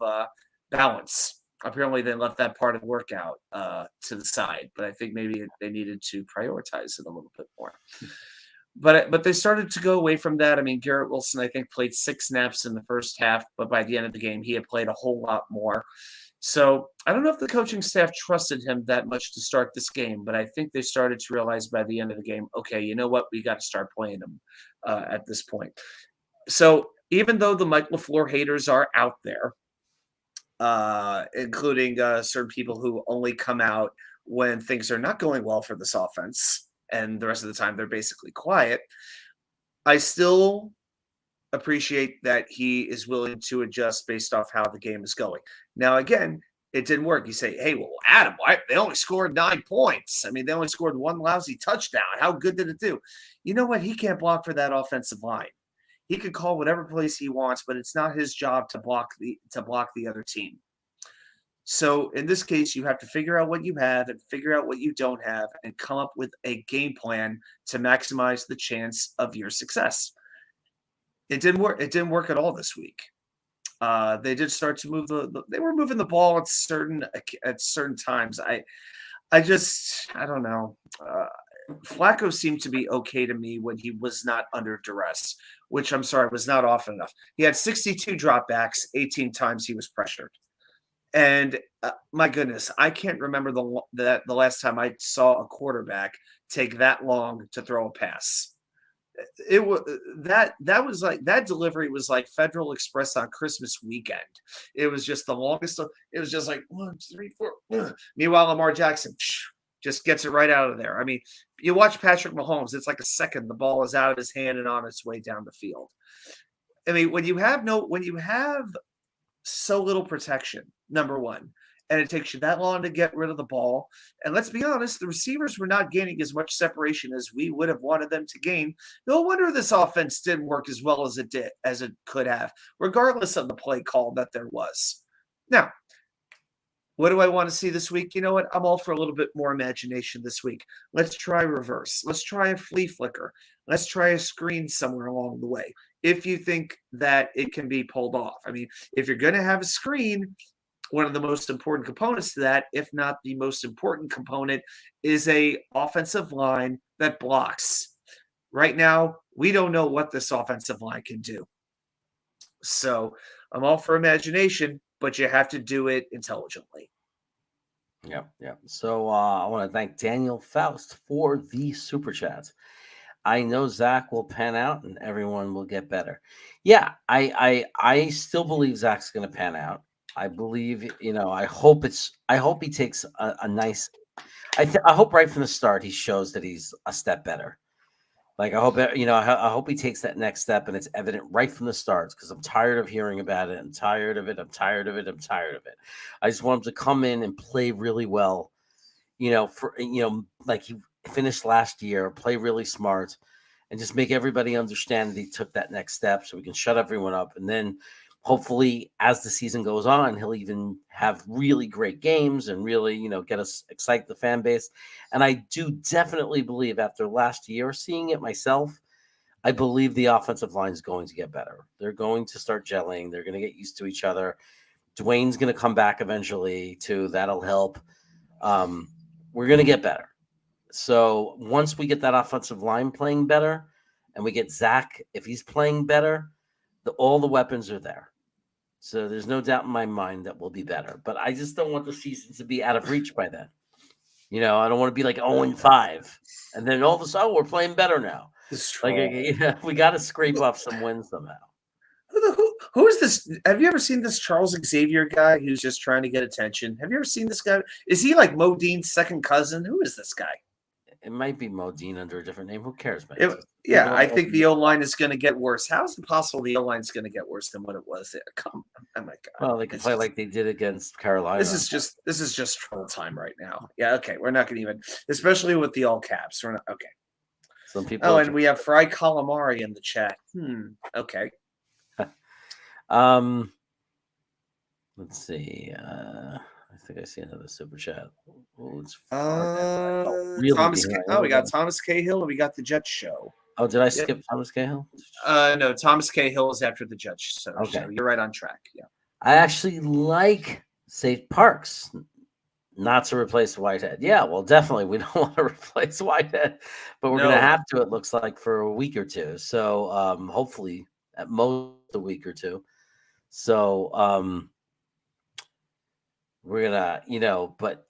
balance. Apparently they left that part of the workout to the side, but I think maybe they needed to prioritize it a little bit more. But they started to go away from that. I mean, Garrett Wilson, I think, played 6 snaps in the first half, but by the end of the game, he had played a whole lot more. So I don't know if the coaching staff trusted him that much to start this game, but I think they started to realize by the end of the game, okay, you know what? We got to start playing him at this point. So even though the Mike LaFleur haters are out there, including certain people who only come out when things are not going well for this offense, and the rest of the time they're basically quiet, I still appreciate that he is willing to adjust based off how the game is going. Now, again, it didn't work. You say, hey, well, Adam, they only scored 9 points. I mean, they only scored 1 lousy touchdown. How good did it do? You know what? He can't block for that offensive line. He could call whatever plays he wants, but it's not his job to block the other team. So in this case, you have to figure out what you have and figure out what you don't have and come up with a game plan to maximize the chance of your success. It didn't work. It didn't work at all this week. They did start to move they were moving the ball at certain times. I don't know. Flacco seemed to be okay to me when he was not under duress, which I'm sorry was not often enough. He had 62 dropbacks, 18 times he was pressured. And my goodness, I can't remember the last time I saw a quarterback take that long to throw a pass. It was that was like that delivery was like Federal Express on Christmas weekend. It was just the longest. It was just like 1, 2, 3, 4. Meanwhile, Lamar Jackson just gets it right out of there. I mean, you watch Patrick Mahomes; it's like a second. The ball is out of his hand and on its way down the field. I mean, when you have so little protection, number one, and it takes you that long to get rid of the ball. And let's be honest, the receivers were not gaining as much separation as we would have wanted them to gain. No wonder this offense didn't work as well as it could have, regardless of the play call that there was. Now, what do I want to see this week? You know what? I'm all for a little bit more imagination this week. Let's try reverse. Let's try a flea flicker. Let's try a screen somewhere along the way, if you think that it can be pulled off. I mean, if you're going to have a screen, one of the most important components to that, if not the most important component, is a offensive line that blocks. Right now, we don't know what this offensive line can do. So I'm all for imagination, but you have to do it intelligently. Yeah. So I want to thank Daniel Faust for the super chats. I know Zach will pan out and everyone will get better. Yeah, I still believe Zach's going to pan out. I believe, I hope he takes a nice, I hope right from the start he shows that he's a step better. Like, I hope he takes that next step and it's evident right from the start, because I'm tired of hearing about it. I'm tired of it. I just want him to come in and play really well, like he finished last year, play really smart, and just make everybody understand that he took that next step so we can shut everyone up. And then hopefully as the season goes on, he'll even have really great games and really, get us excite the fan base. And I do definitely believe after last year, seeing it myself, I believe the offensive line is going to get better. They're going to start gelling. They're going to get used to each other. Dwayne's going to come back eventually too. That'll help. We're going to get better. So once we get that offensive line playing better and we get Zach, if he's playing better, all the weapons are there. So there's no doubt in my mind that we'll be better. But I just don't want the season to be out of reach by then. I don't want to be like 0-5. And then all of a sudden, we're playing better now. We got to scrape off some wins somehow. Who is this? Have you ever seen this Charles Xavier guy who's just trying to get attention? Have you ever seen this guy? Is he like Modine's second cousin? Who is this guy? It might be Modine under a different name. Who cares, man? I think the O-line is going to get worse. How is it possible the O-line is going to get worse than what it was there? Oh my God. Well, they can play like they did against Carolina. This is just troll time right now. Yeah, okay. We're not going to even, especially with the all caps. We're not okay. Some people. Oh, and we have Fry Calamari in the chat. Okay. Let's see. I think I see another super chat. We got Thomas Cahill and we got the Judge Show. Oh, did I skip Thomas Cahill? No, Thomas Cahill is after the Judge Show. Okay. So you're right on track. Yeah. I actually like Safe Parks not to replace Whitehead. Yeah, well, definitely we don't want to replace Whitehead, but we're going to have to, it looks like, for a week or two. So hopefully at most a week or two. So we're gonna, but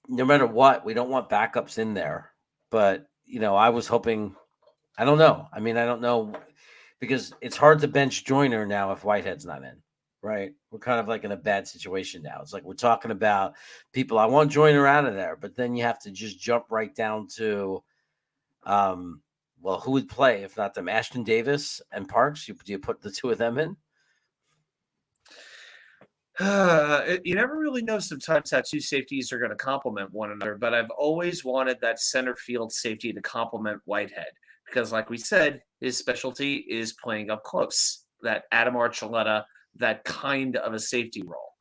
no matter what, we don't want backups in there. But I was hoping, I don't know. I mean, I don't know, because it's hard to bench Joyner now if Whitehead's not in, right? We're kind of like in a bad situation now. It's like we're talking about people. I want Joyner out of there, but then you have to just jump right down to, well, who would play if not them? Ashton Davis and Parks. Do you put the two of them in? You never really know sometimes how two safeties are going to complement one another, but I've always wanted that center field safety to complement Whitehead because, like we said, his specialty is playing up close, that Adam Archuleta, that kind of a safety role.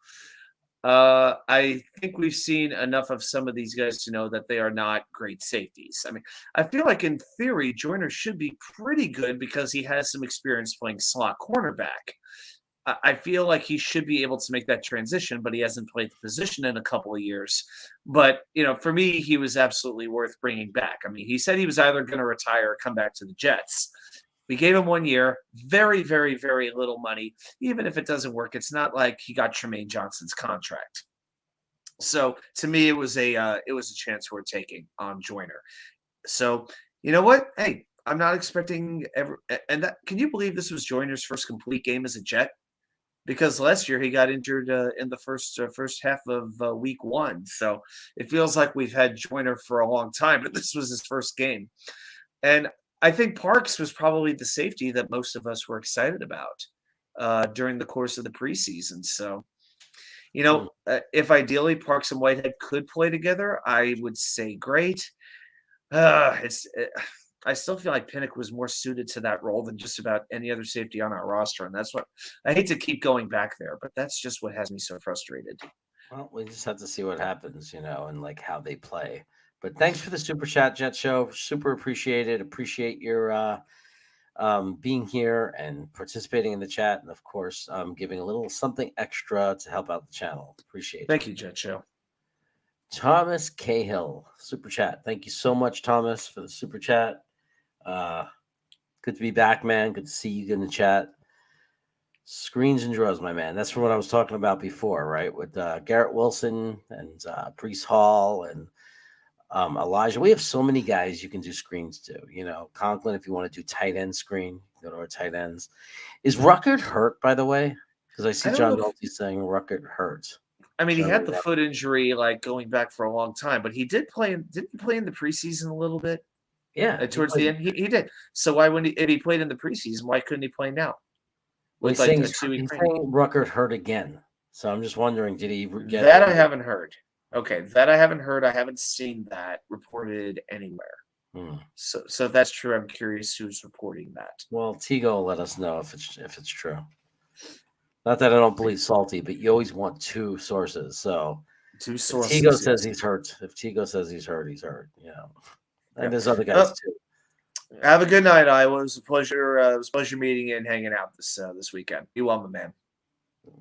I think we've seen enough of some of these guys to know that they are not great safeties. I mean, I feel like in theory, Joyner should be pretty good because he has some experience playing slot cornerback. I feel like he should be able to make that transition, but he hasn't played the position in a couple of years. But, for me, he was absolutely worth bringing back. I mean, he said he was either going to retire or come back to the Jets. We gave him 1 year, very, very, very little money. Even if it doesn't work, it's not like he got Tremaine Johnson's contract. So to me, it was a chance we're taking on Joyner. So you know what? Hey, I'm not expecting can you believe this was Joyner's first complete game as a Jet? Because last year he got injured in the first half of week 1. So it feels like we've had Joyner for a long time, but this was his first game. And I think Parks was probably the safety that most of us were excited about during the course of the preseason. So, if ideally Parks and Whitehead could play together, I would say great. I still feel like Pinnock was more suited to that role than just about any other safety on our roster. And that's what I hate to keep going back there, but that's just what has me so frustrated. Well, we just have to see what happens, and like how they play. But thanks for the super chat, Jet Show. Super appreciated. Appreciate your being here and participating in the chat. And of course, giving a little something extra to help out the channel. Appreciate it. Thank you, Jet Show. Thomas Cahill, super chat. Thank you so much, Thomas, for the super chat. Good to be back, man. Good to see you in the chat. Screens and draws, my man. That's from what I was talking about before, right? With Garrett Wilson and Brees Hall and Elijah. We have so many guys you can do screens to. Conklin, if you want to do tight end screen, go to our tight ends. Is Ruckert hurt, by the way? Because I see John Nolte saying Ruckert hurts. I mean, he had the foot injury like going back for a long time, but he did play. Didn't he play in the preseason a little bit? Yeah, towards the end, he did. So why wouldn't if he played in the preseason? Why couldn't he play now? He's saying Ruckert hurt again. So I'm just wondering, did he get that? I haven't heard. Okay, that I haven't heard. I haven't seen that reported anywhere. So if that's true, I'm curious who's reporting that. Well, Tigo will let us know if it's true. Not that I don't believe Salty, but you always want two sources. So Two if sources. Tigo says he's hurt. If Tigo says he's hurt, he's hurt. You know, and there's other guys too. Have a good night, Iowa. It was a pleasure. It was a pleasure meeting and hanging out this weekend. You well, my man.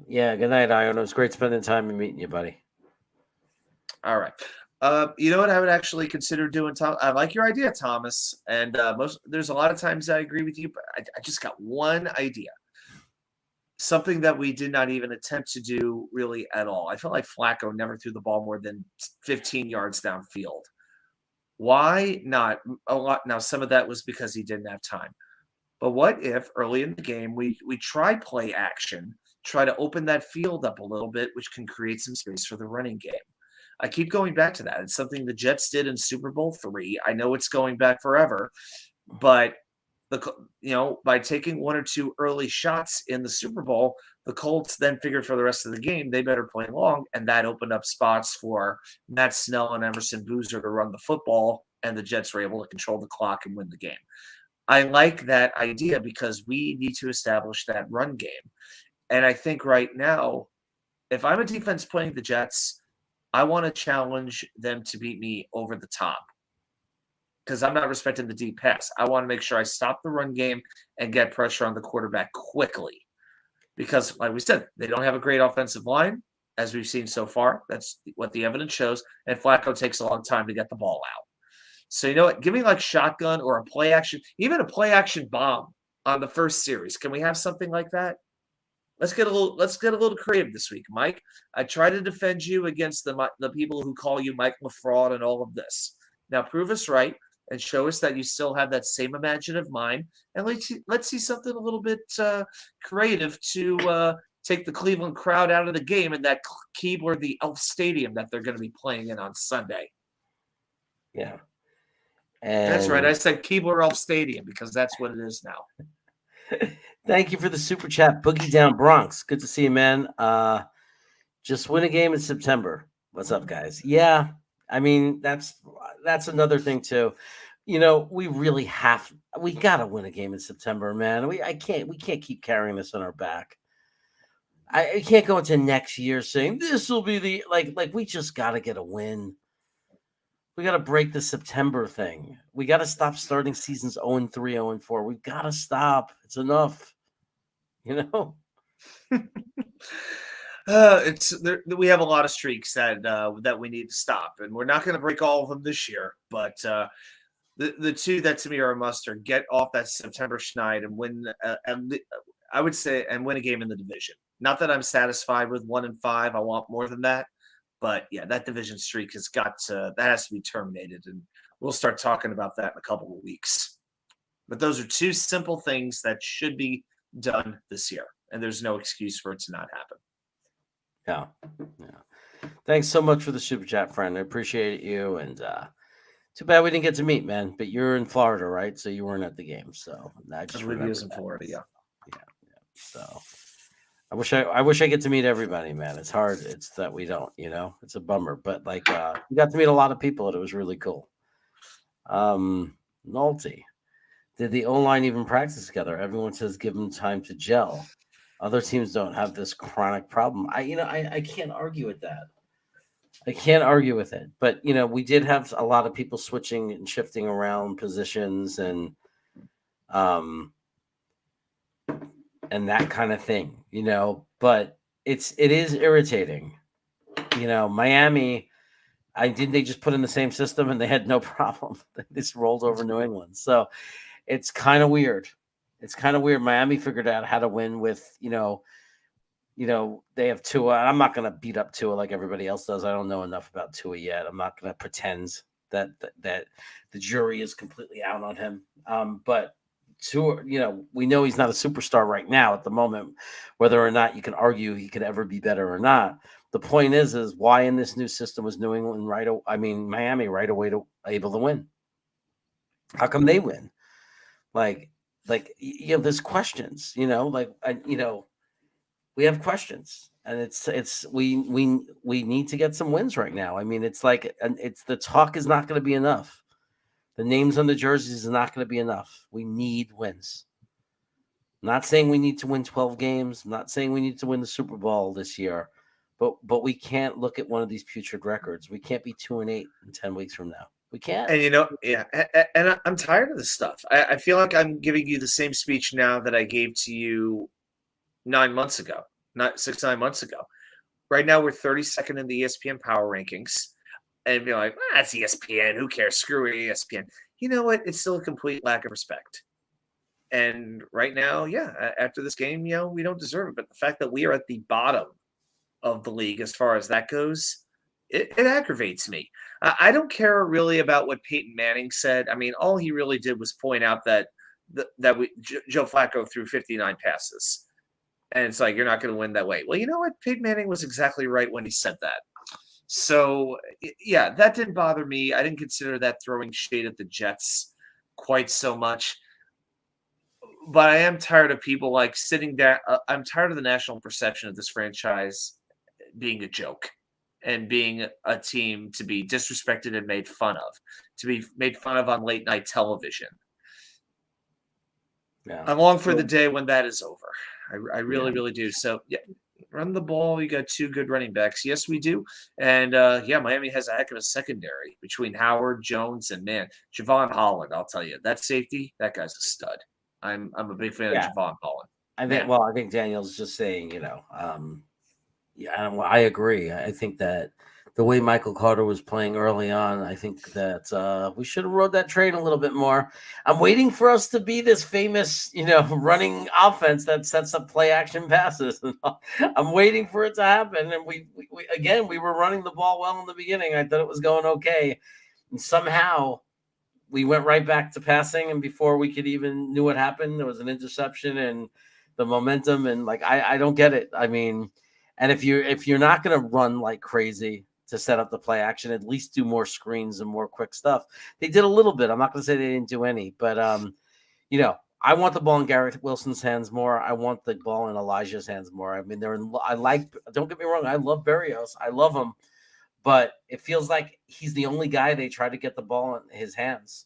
Yeah, good night, Ion. It was great spending time and meeting you, buddy. All right. You know what I would actually consider doing, Tom? I like your idea, Thomas. And there's a lot of times I agree with you, but I just got one idea. Something that we did not even attempt to do really at all. I felt like Flacco never threw the ball more than 15 yards downfield. Why not? A lot. Now, some of that was because he didn't have time. But what if early in the game we try play action, try to open that field up a little bit, which can create some space for the running game? I keep going back to that. It's something the Jets did in Super Bowl III. I know it's going back forever, but by taking one or two early shots in the Super Bowl, the Colts then figured for the rest of the game they better play long, and that opened up spots for Matt Snell and Emerson Boozer to run the football, and the Jets were able to control the clock and win the game. I like that idea because we need to establish that run game. And I think right now, if I'm a defense playing the Jets, I want to challenge them to beat me over the top because I'm not respecting the deep pass. I want to make sure I stop the run game and get pressure on the quarterback quickly because, like we said, they don't have a great offensive line, as we've seen so far. That's what the evidence shows, and Flacco takes a long time to get the ball out. So, you know what? Give me like shotgun or a play action, even a play action bomb on the first series. Can we have something like that? Let's get a little creative this week, Mike. I try to defend you against the people who call you Mike LaFraud and all of this. Now prove us right and show us that you still have that same imaginative mind. And let's see something a little bit creative to take the Cleveland crowd out of the game in that Keebler the Elf Stadium that they're going to be playing in on Sunday. Yeah. And that's right. I said Keebler Elf Stadium because that's what it is now. Thank you for the super chat, Boogie Down Bronx. Good to see you, man. Just win a game in September. What's up, guys? Yeah, I mean that's another thing too. You know, we gotta win a game in September, man. We can't keep carrying this on our back. I can't go into next year saying this will be the like we just gotta get a win. We got to break the September thing. We got to stop starting seasons 0-3, 0-4. We've got to stop. It's enough. You know? We have a lot of streaks that we need to stop, and we're not going to break all of them this year. But the two that to me are a must are get off that September schneid and win. I would say and win a game in the division. Not that I'm satisfied with 1-5. I want more than that. But yeah, that division streak that has to be terminated, and we'll start talking about that in a couple of weeks. But those are two simple things that should be done this year, and there's no excuse for it to not happen. Yeah. Thanks so much for the super chat, friend. I appreciate you, and too bad we didn't get to meet, man. But you're in Florida, right? So you weren't at the game. So I just believe he was in Florida. Yeah. So. I wish I get to meet everybody, man. It's hard. It's that we don't, you know, it's a bummer, but like, we got to meet a lot of people and it was really cool. Nolte, did the O-line even practice together? Everyone says, give them time to gel. Other teams don't have this chronic problem. I can't argue with that. I can't argue with it, but you know, we did have a lot of people switching and shifting around positions and that kind of thing, you know, but it is irritating. You know, Miami, they just put in the same system and they had no problem. They just rolled over New England. So it's kind of weird. Miami figured out how to win with, you know, they have Tua. I'm not going to beat up Tua like everybody else does. I don't know enough about Tua yet. I'm not going to pretend that the jury is completely out on him. But Tua, you know, we know he's not a superstar right now at the moment, whether or not you can argue he could ever be better or not. The point is why in this new system was Miami right away able to win? How come they win? Like, you know, there's questions, you know, we have questions and we need to get some wins right now. I mean, it's like, the talk is not going to be enough. The names on the jerseys is not going to be enough. We need wins. I'm not saying we need to win 12 games. I'm not saying we need to win the Super Bowl this year, but we can't look at one of these putrid records. We can't be 2-8 in 10 weeks from now. We can't. And and I'm tired of this stuff. I feel like I'm giving you the same speech now that I gave to you 9 months ago, not 9 months ago. Right now, we're 32nd in the ESPN Power Rankings, and be like, that's ESPN. Who cares? Screw ESPN. You know what? It's still a complete lack of respect. And right now, after this game, we don't deserve it. But the fact that we are at the bottom of the league as far as that goes, it aggravates me. I don't care really about what Peyton Manning said. I mean, all he really did was point out that Joe Flacco threw 59 passes. And it's like, you're not going to win that way. Well, you know what? Peyton Manning was exactly right when he said that. So, yeah, that didn't bother me. I didn't consider that throwing shade at the Jets quite so much. But I am tired of people like sitting down. I'm tired of the national perception of this franchise being a joke and being a team to be disrespected and made fun of, to be made fun of on late night television. Yeah. I'm long for the day when that is over. I really, really do. So, yeah, run the ball. You got two good running backs. Yes, we do. And, Miami has a heck of a secondary between Howard, Jones, and, Javon Holland. I'll tell you, that safety, that guy's a stud. I'm a big fan of Javon Holland. I think Daniel's just saying, I agree. I think that the way Michael Carter was playing early on, I think that we should have rode that train a little bit more. I'm waiting for us to be this famous, running offense that sets up play action passes. I'm waiting for it to happen. And we were running the ball well in the beginning. I thought it was going okay. And somehow we went right back to passing. And before we could even knew what happened, there was an interception and the momentum. And I don't get it. I mean, and if you're not going to run like crazy to set up the play action, at least do more screens and more quick stuff. They did a little bit. I'm not going to say they didn't do any, but I want the ball in Garrett Wilson's hands more. I want the ball in Elijah's hands more. I mean, don't get me wrong. I love Berrios. I love him, but it feels like he's the only guy they try to get the ball in his hands.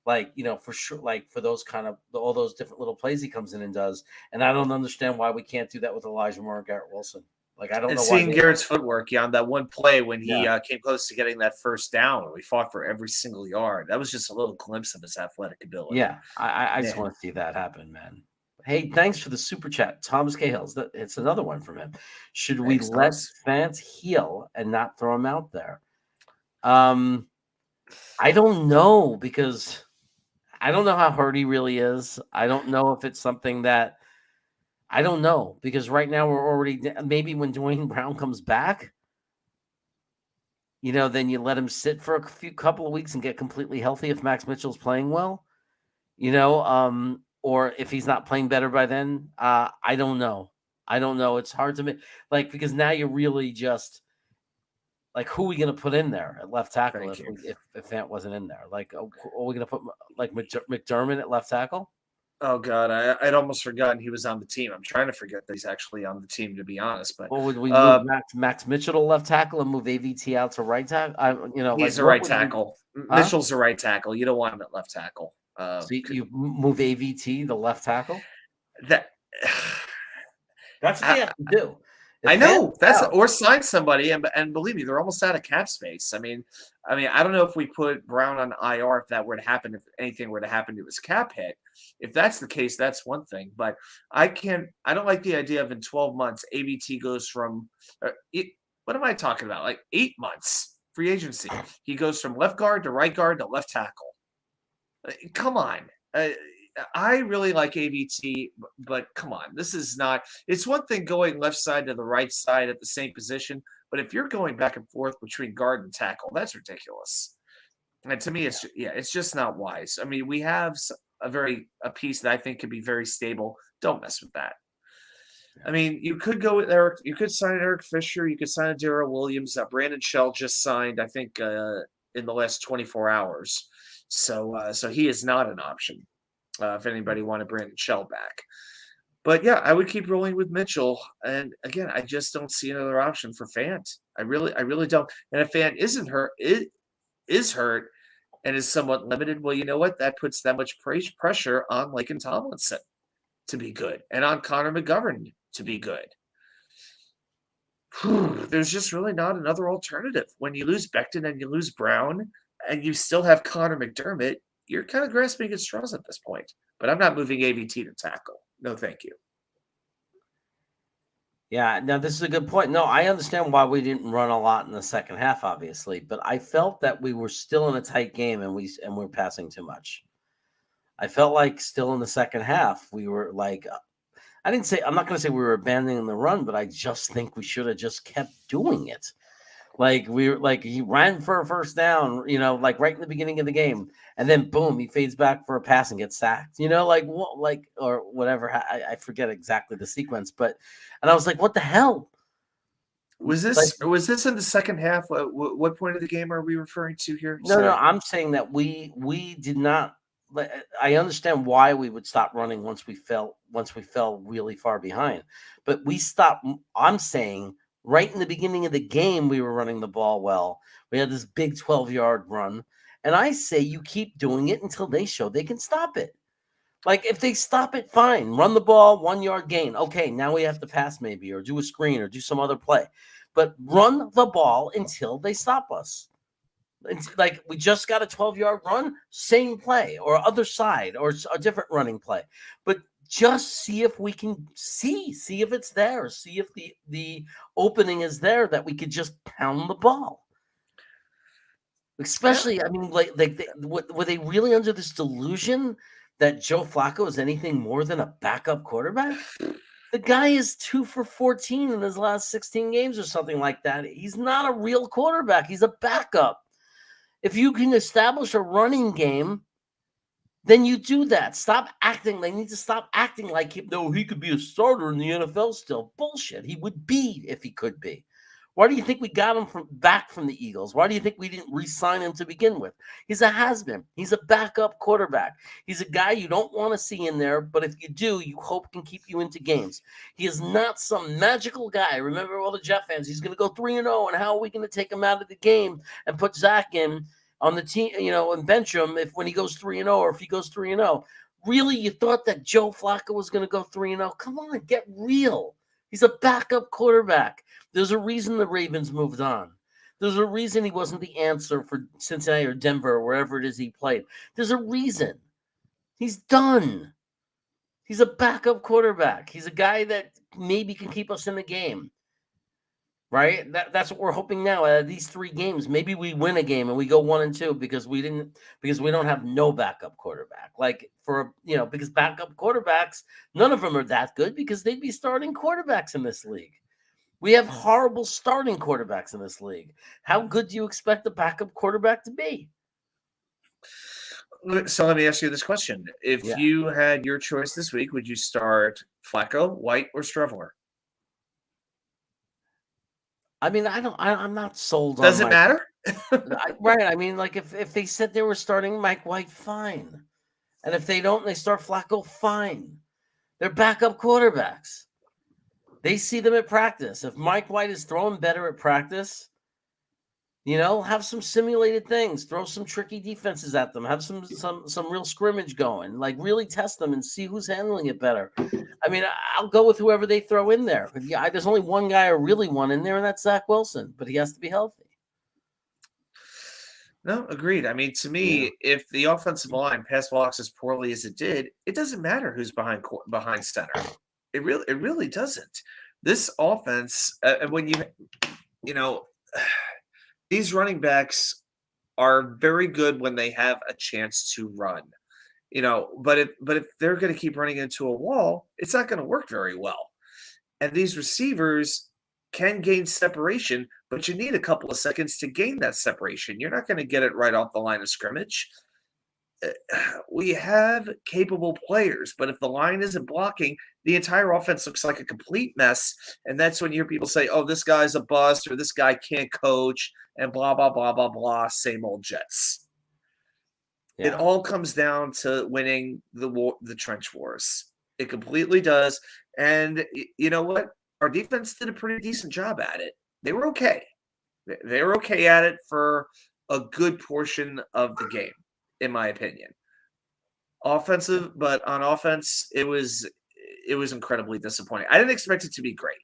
For sure, for those kind of all those different little plays he comes in and does. And I don't understand why we can't do that with Elijah Moore and Garrett Wilson. I don't know. Seeing Garrett's footwork on that one play when he came close to getting that first down, we fought for every single yard. That was just a little glimpse of his athletic ability. Yeah, I just want to see that happen, man. Hey, thanks for the super chat, Thomas Cahill's. It's another one from him. Should we let fans heal and not throw him out there? I don't know, because I don't know how hurt he really is. I don't know if it's something that. I don't know, because right now we're already, maybe when Dwayne Brown comes back, then you let him sit for a couple of weeks and get completely healthy if Max Mitchell's playing well, or if he's not playing better by then. I don't know. It's hard to make, because now you're really just who are we going to put in there at left tackle if Fant wasn't in there? Are we going to put McDermott at left tackle? Oh God, I'd almost forgotten he was on the team. I'm trying to forget that he's actually on the team, to be honest. But would we move Max Mitchell to left tackle and move AVT out to right tackle? He's a right tackle. Mitchell's a right tackle. You don't want him at left tackle. So you move AVT to left tackle? That's what you have to do. I know or sign somebody, and believe me, they're almost out of cap space. I mean, I don't know if we put Brown on IR if that were to happen, if anything were to happen to his cap hit. If that's the case, that's one thing. But I don't like the idea of in 12 months, ABT goes from what am I talking about? 8 months free agency. He goes from left guard to right guard to left tackle. Come on. I really like AVT, but come on, this is not. It's one thing going left side to the right side at the same position, but if you're going back and forth between guard and tackle, that's ridiculous. And to me, it's just not wise. I mean, we have a piece that I think could be very stable. Don't mess with that. I mean, you could go with Eric. You could sign Eric Fisher. You could sign a Darrell Williams. Brandon Shell just signed, I think, in the last 24 hours. So he is not an option. If anybody wanted Brandon Shell back. But yeah, I would keep rolling with Mitchell. And again, I just don't see another option for Fant. I really don't. And if Fant is hurt, and is somewhat limited, well, you know what? That puts that much pressure on Laken Tomlinson to be good and on Connor McGovern to be good. There's just really not another alternative. When you lose Becton and you lose Brown and you still have Connor McDermott, you're kind of grasping at straws at this point. But I'm not moving AVT to tackle. No, thank you. Yeah, now this is a good point. No, I understand why we didn't run a lot in the second half, obviously, but I felt that we were still in a tight game and we're passing too much. I felt like still in the second half we were like, I'm not going to say we were abandoning the run, but I just think we should have just kept doing it. Like we were like he ran for a first down, like right in the beginning of the game, and then boom, he fades back for a pass and gets sacked. Like what, like or whatever. I forget exactly the sequence, and I was like, what the hell? Was this in the second half? What point of the game are we referring to here? No, I'm saying that we did not. I understand why we would stop running once we fell really far behind, but we stopped. I'm saying. Right in the beginning of the game, we were running the ball well. We had this big 12-yard run. And I say you keep doing it until they show they can stop it. Like, if they stop it, fine. Run the ball, 1-yard gain. Okay, now we have to pass maybe or do a screen or do some other play. But run the ball until they stop us. It's like, we just got a 12-yard run, same play or other side or a different running play. But just see if we can see if it's there, see if the opening is there that we could just pound the ball. Especially, I mean, were they really under this delusion that Joe Flacco is anything more than a backup quarterback? The guy is 2 for 14 in his last 16 games or something like that. He's not a real quarterback. He's a backup. If you can establish a running game, then you do that. Stop acting. They need to stop acting like he could be a starter in the NFL still. Bullshit. He would be if he could be. Why do you think we got him back from the Eagles? Why do you think we didn't re-sign him to begin with? He's a has-been. He's a backup quarterback. He's a guy you don't want to see in there, but if you do, you hope can keep you into games. He is not some magical guy. Remember all the Jet fans. He's going to go 3-0, and how are we going to take him out of the game and put Zach in on the team, and bench him when he goes 3-0 or if he goes 3-0. Really, you thought that Joe Flacco was going to go 3-0? Come on, get real. He's a backup quarterback. There's a reason the Ravens moved on. There's a reason he wasn't the answer for Cincinnati or Denver or wherever it is he played. There's a reason. He's done. He's a backup quarterback. He's a guy that maybe can keep us in the game. Right? That's what we're hoping now. Out of these 3 games, maybe we win a game and we go 1-2 because we don't have no backup quarterback. Because backup quarterbacks, none of them are that good because they'd be starting quarterbacks in this league. We have horrible starting quarterbacks in this league. How good do you expect the backup quarterback to be? So let me ask you this question. If you had your choice this week, would you start Flacco, White, or Streveler? I mean, I'm not sold on. Does it matter? Right. I mean, like if they said they were starting Mike White, fine. And if they don't, they start Flacco, fine. They're backup quarterbacks. They see them at practice. If Mike White is throwing better at practice, have some simulated things, throw some tricky defenses at them, have some real scrimmage going, like really test them and see who's handling it better. I mean, I'll go with whoever they throw in there. There's only one guy I really want in there, and that's Zach Wilson, but he has to be healthy. No, agreed. I mean, to me, if the offensive line pass blocks as poorly as it did, it doesn't matter who's behind center. It really doesn't. This offense, when these running backs are very good when they have a chance to run, but if they're going to keep running into a wall, it's not going to work very well. And these receivers can gain separation, but you need a couple of seconds to gain that separation. You're not going to get it right off the line of scrimmage. We have capable players, but if the line isn't blocking, the entire offense looks like a complete mess. And that's when you hear people say, oh, this guy's a bust or this guy can't coach and blah, blah, blah, blah, blah, same old Jets. Yeah. It all comes down to winning the trench wars. It completely does. And you know what? Our defense did a pretty decent job at it. They were okay. They were okay at it for a good portion of the game, in my opinion. Offensive, but on offense, it was incredibly disappointing. I didn't expect it to be great.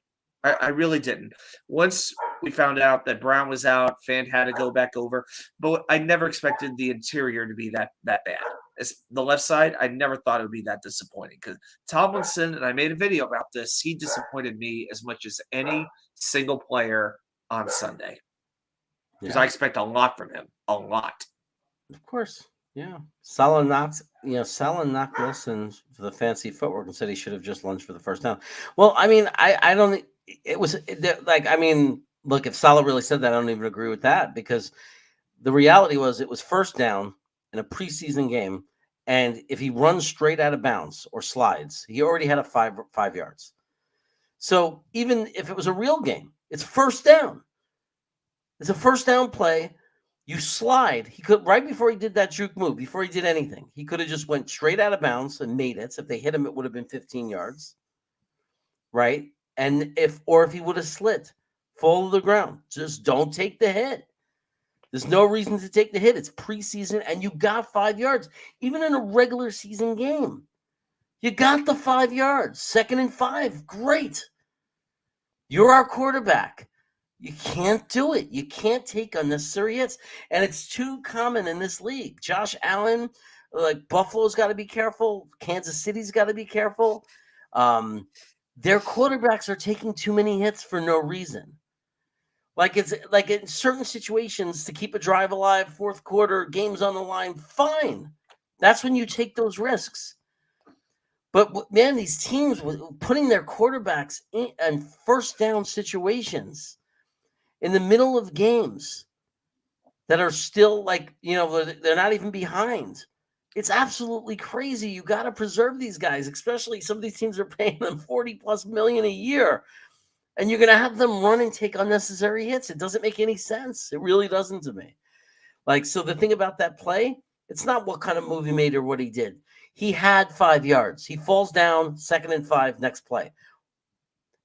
I really didn't. Once we found out that Brown was out, Fan had to go back over, but I never expected the interior to be that bad. It's the left side, I never thought it would be that disappointing because Tomlinson, and I made a video about this, he disappointed me as much as any single player on Sunday because I expect a lot from him, a lot. Of course, yeah. Saleh knocked Wilson for the fancy footwork and said he should have just lunged for the first down. Well, I mean, I don't. It was like, I mean, look, if Saleh really said that, I don't even agree with that because the reality was it was first down in a preseason game, and if he runs straight out of bounds or slides, he already had a 5 yards. So even if it was a real game, it's first down. It's a first down play. You slide. He could, right before he did that juke move, before he did anything, he could have just went straight out of bounds and made it. So if they hit him, it would have been 15 yards, right? And if he would have slid, fall to the ground, just don't take the hit. There's no reason to take the hit. It's preseason, and you got 5 yards. Even in a regular season game, you got the 5 yards. 2nd and 5, great. You're our quarterback. You can't do it. You can't take unnecessary hits. And it's too common in this league. Josh Allen, like Buffalo's got to be careful. Kansas City's got to be careful. Their quarterbacks are taking too many hits for no reason. Like it's like in certain situations to keep a drive alive, fourth quarter, games on the line, fine. That's when you take those risks. But man, these teams putting their quarterbacks in first down situations in the middle of games that are still like, they're not even behind. It's absolutely crazy. You got to preserve these guys, especially some of these teams are paying them $40+ million a year. And you're going to have them run and take unnecessary hits. It doesn't make any sense. It really doesn't to me. Like, so the thing about that play, it's not what kind of move he made or what he did. He had 5 yards. He falls down, 2nd and 5, next play.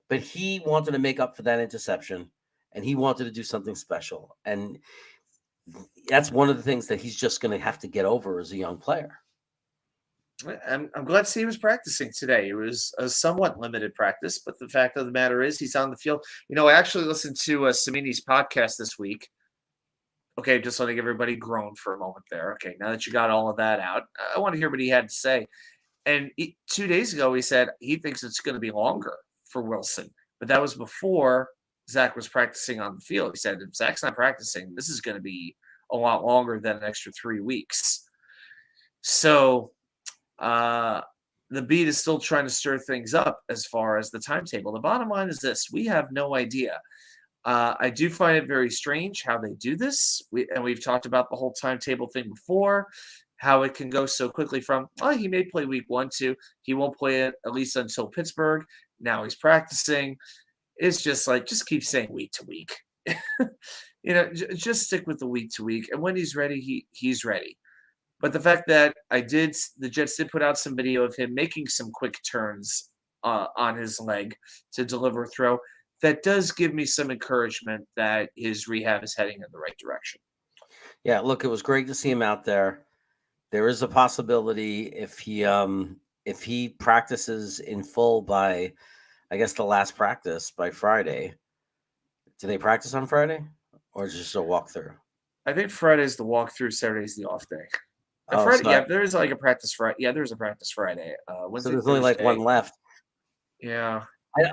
But he wanted to make up for that interception, and he wanted to do something special. And that's one of the things that he's just going to have to get over as a young player. I'm glad to see he was practicing today. It was a somewhat limited practice, but the fact of the matter is he's on the field. I actually listened to Samini's podcast this week. Okay, just letting everybody groan for a moment there. Okay, now that you got all of that out, I want to hear what he had to say. And 2 days ago, he said he thinks it's going to be longer for Wilson. But that was before Zach was practicing on the field. He said, if Zach's not practicing, this is going to be a lot longer than an extra 3 weeks. So the beat is still trying to stir things up as far as the timetable. The bottom line is this: we have no idea. I do find it very strange how they do this. We've talked about the whole timetable thing before, how it can go so quickly from, he may play week 1, 2. He won't play it at least until Pittsburgh. Now he's practicing. It's just like, just keep saying week to week. Just stick with the week to week. And when he's ready, he's ready. But the fact that the Jets did put out some video of him making some quick turns on his leg to deliver a throw, that does give me some encouragement that his rehab is heading in the right direction. Yeah, look, it was great to see him out there. There is a possibility if he practices in full by, I guess, the last practice by Friday. Do they practice on Friday, or is it just a walkthrough? I think Friday's the walkthrough, Saturday's the off day. Friday, there is like a practice Friday. Yeah, there's a practice Friday. So there's only like one left. Yeah.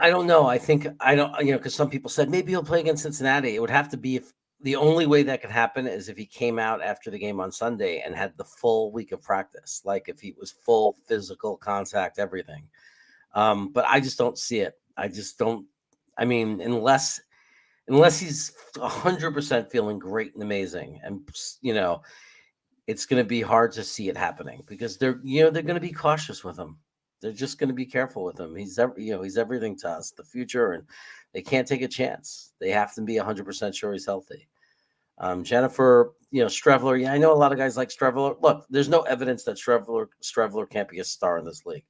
I don't know. Because some people said maybe he'll play against Cincinnati. It would have to be if the only way that could happen is if he came out after the game on Sunday and had the full week of practice, like if he was full physical contact, everything. But I just don't see it. I just don't. I mean, unless he's 100% feeling great and amazing, and it's going to be hard to see it happening because they're going to be cautious with him. They're just going to be careful with him. He's everything to us, the future, and they can't take a chance. They have to be 100% sure he's healthy. Jennifer, Streveler. Yeah, I know a lot of guys like Streveler. Look, there's no evidence that Streveler can't be a star in this league.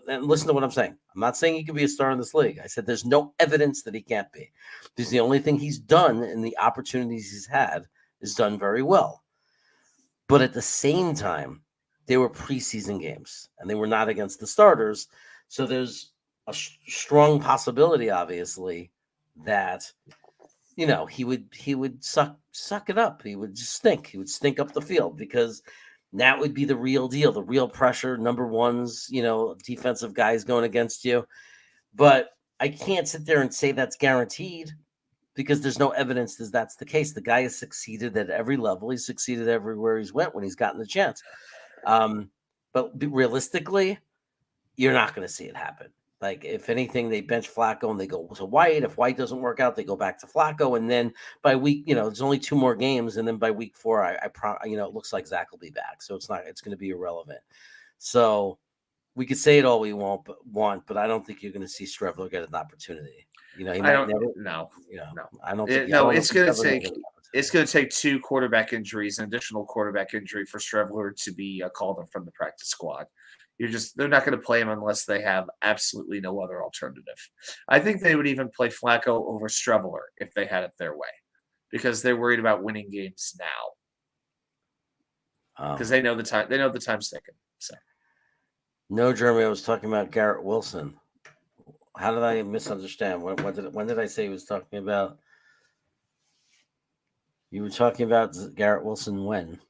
And listen to what I'm saying. I'm not saying he can be a star in this league. I said there's no evidence that he can't be. Because the only thing he's done in the opportunities he's had is done very well. But at the same time, they were preseason games and they were not against the starters. So there's a strong possibility, obviously, that he would suck it up. He would just stink. He would stink up the field because that would be the real deal, the real pressure. Number ones, defensive guys going against you. But I can't sit there and say that's guaranteed because there's no evidence that that's the case. The guy has succeeded at every level. He's succeeded everywhere he's went when he's gotten the chance. But realistically, you're not going to see it happen. Like, if anything, they bench Flacco and they go to White. If White doesn't work out, they go back to Flacco. And then by week, there's only 2 more games. And then by week 4, it looks like Zach will be back. So it's going to be irrelevant. So we could say it all we want, but I don't think you're going to see Strevler get an opportunity. He might never. No. I don't think. It's going to take 2 quarterback injuries, an additional quarterback injury for Strevler to be called up from the practice squad. They're not going to play him unless they have absolutely no other alternative. I think they would even play Flacco over Strevler if they had it their way, because they're worried about winning games now. Because they know the time. They know the time's ticking. So. No, Jeremy, I was talking about Garrett Wilson. How did I misunderstand? When did I say he was talking about? You were talking about Garrett Wilson when?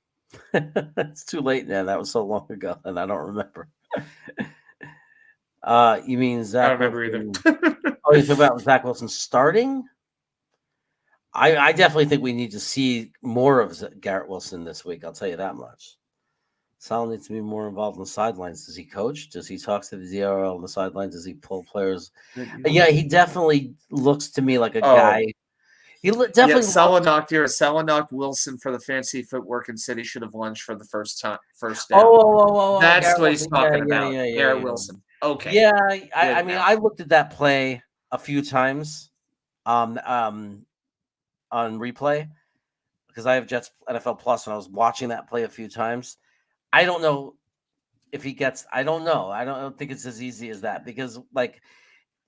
It's too late now. That was so long ago, and I don't remember. You mean Zach? I don't remember either. Oh, you talking about Zach Wilson starting? I definitely think we need to see more of Garrett Wilson this week. I'll tell you that much. Saleh needs to be more involved on the sidelines. Does he coach? Does he talk to the DRL on the sidelines? Does he pull players? Yeah, he definitely looks to me like a guy. He definitely. Saleh knocked Wilson for the fancy footwork and said he should have lunged for the first down. That's Garrett what he's talking about. Garrett Wilson. Okay. Yeah, I mean, I looked at that play a few times, on replay because I have Jets NFL Plus, and I was watching that play a few times. I don't know if he gets. I don't know. I don't think it's as easy as that because, like,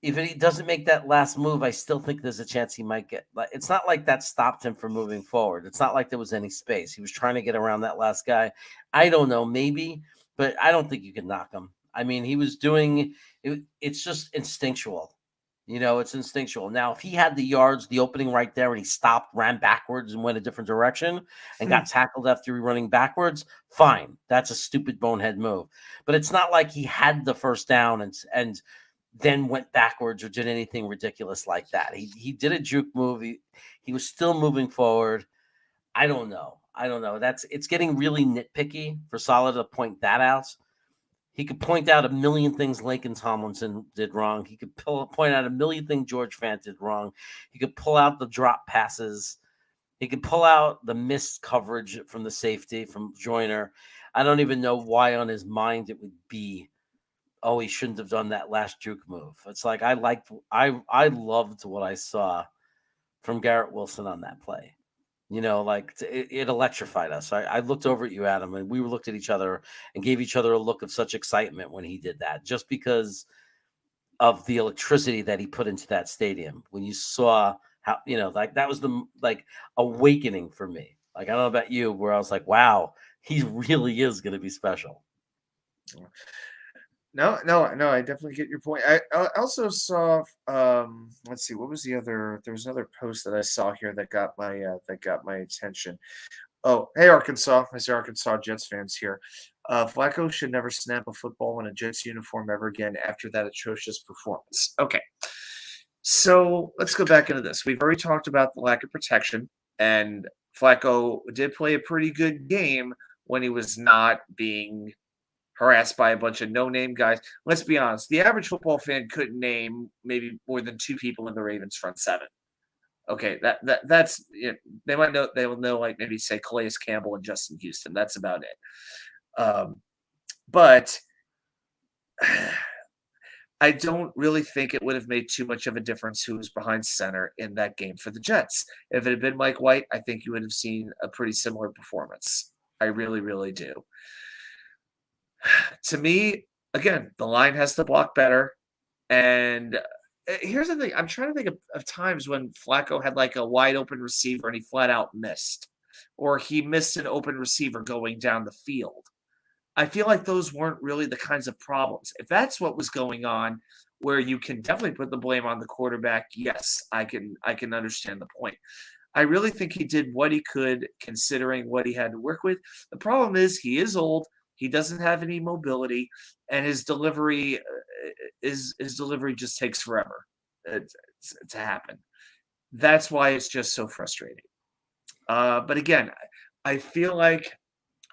if he doesn't make that last move, I still think there's a chance he might get. Like, it's not like that stopped him from moving forward. It's not like there was any space. He was trying to get around that last guy. I don't know, maybe, but I don't think you can knock him. I mean, he was doing it. It's just instinctual. It's instinctual. Now, if he had the yards, the opening right there, and he stopped, ran backwards, and went a different direction, and got tackled after he running backwards, fine. That's a stupid bonehead move. But it's not like he had the first down and then went backwards or did anything ridiculous like that. He did a juke move. He was still moving forward. I don't know. It's getting really nitpicky for Saleh to point that out. He could point out a million things Laken Tomlinson did wrong. He could point out a million things George Fant did wrong. He could pull out the drop passes. He could pull out the missed coverage from the safety from Joyner. I don't even know why on his mind it would be, oh, he shouldn't have done that last juke move. It's like I loved what I saw from Garrett Wilson on that play. It electrified us. I looked over at you, Adam, and we looked at each other and gave each other a look of such excitement when he did that, just because of the electricity that he put into that stadium. When you saw how, that was the awakening for me. Like, I don't know about you, where I was like, wow, he really is going to be special. No, I definitely get your point. I also saw, let's see, what was the other? There was another post that I saw here that got my attention. Oh, hey Arkansas, Mr. Arkansas Jets fans here. Flacco should never snap a football in a Jets uniform ever again after that atrocious performance. Okay, so let's go back into this. We've already talked about the lack of protection, and Flacco did play a pretty good game when he was not being harassed by a bunch of no-name guys. Let's be honest. The average football fan couldn't name maybe more than 2 people in the Ravens front 7. Okay, that's they might know. They will know, like, maybe say Calais Campbell and Justin Houston. That's about it. But I don't really think it would have made too much of a difference who was behind center in that game for the Jets. If it had been Mike White, I think you would have seen a pretty similar performance. I really, really do. To me, again, the line has to block better. And here's the thing. I'm trying to think of times when Flacco had like a wide open receiver and he flat out missed. or he missed an open receiver going down the field. I feel like those weren't really the kinds of problems. If that's what was going on, where you can definitely put the blame on the quarterback, yes, I can understand the point. I really think he did what he could considering what he had to work with. The problem is he is old, he doesn't have any mobility, and his delivery just takes forever to happen. That's why it's just so frustrating. But again, I feel like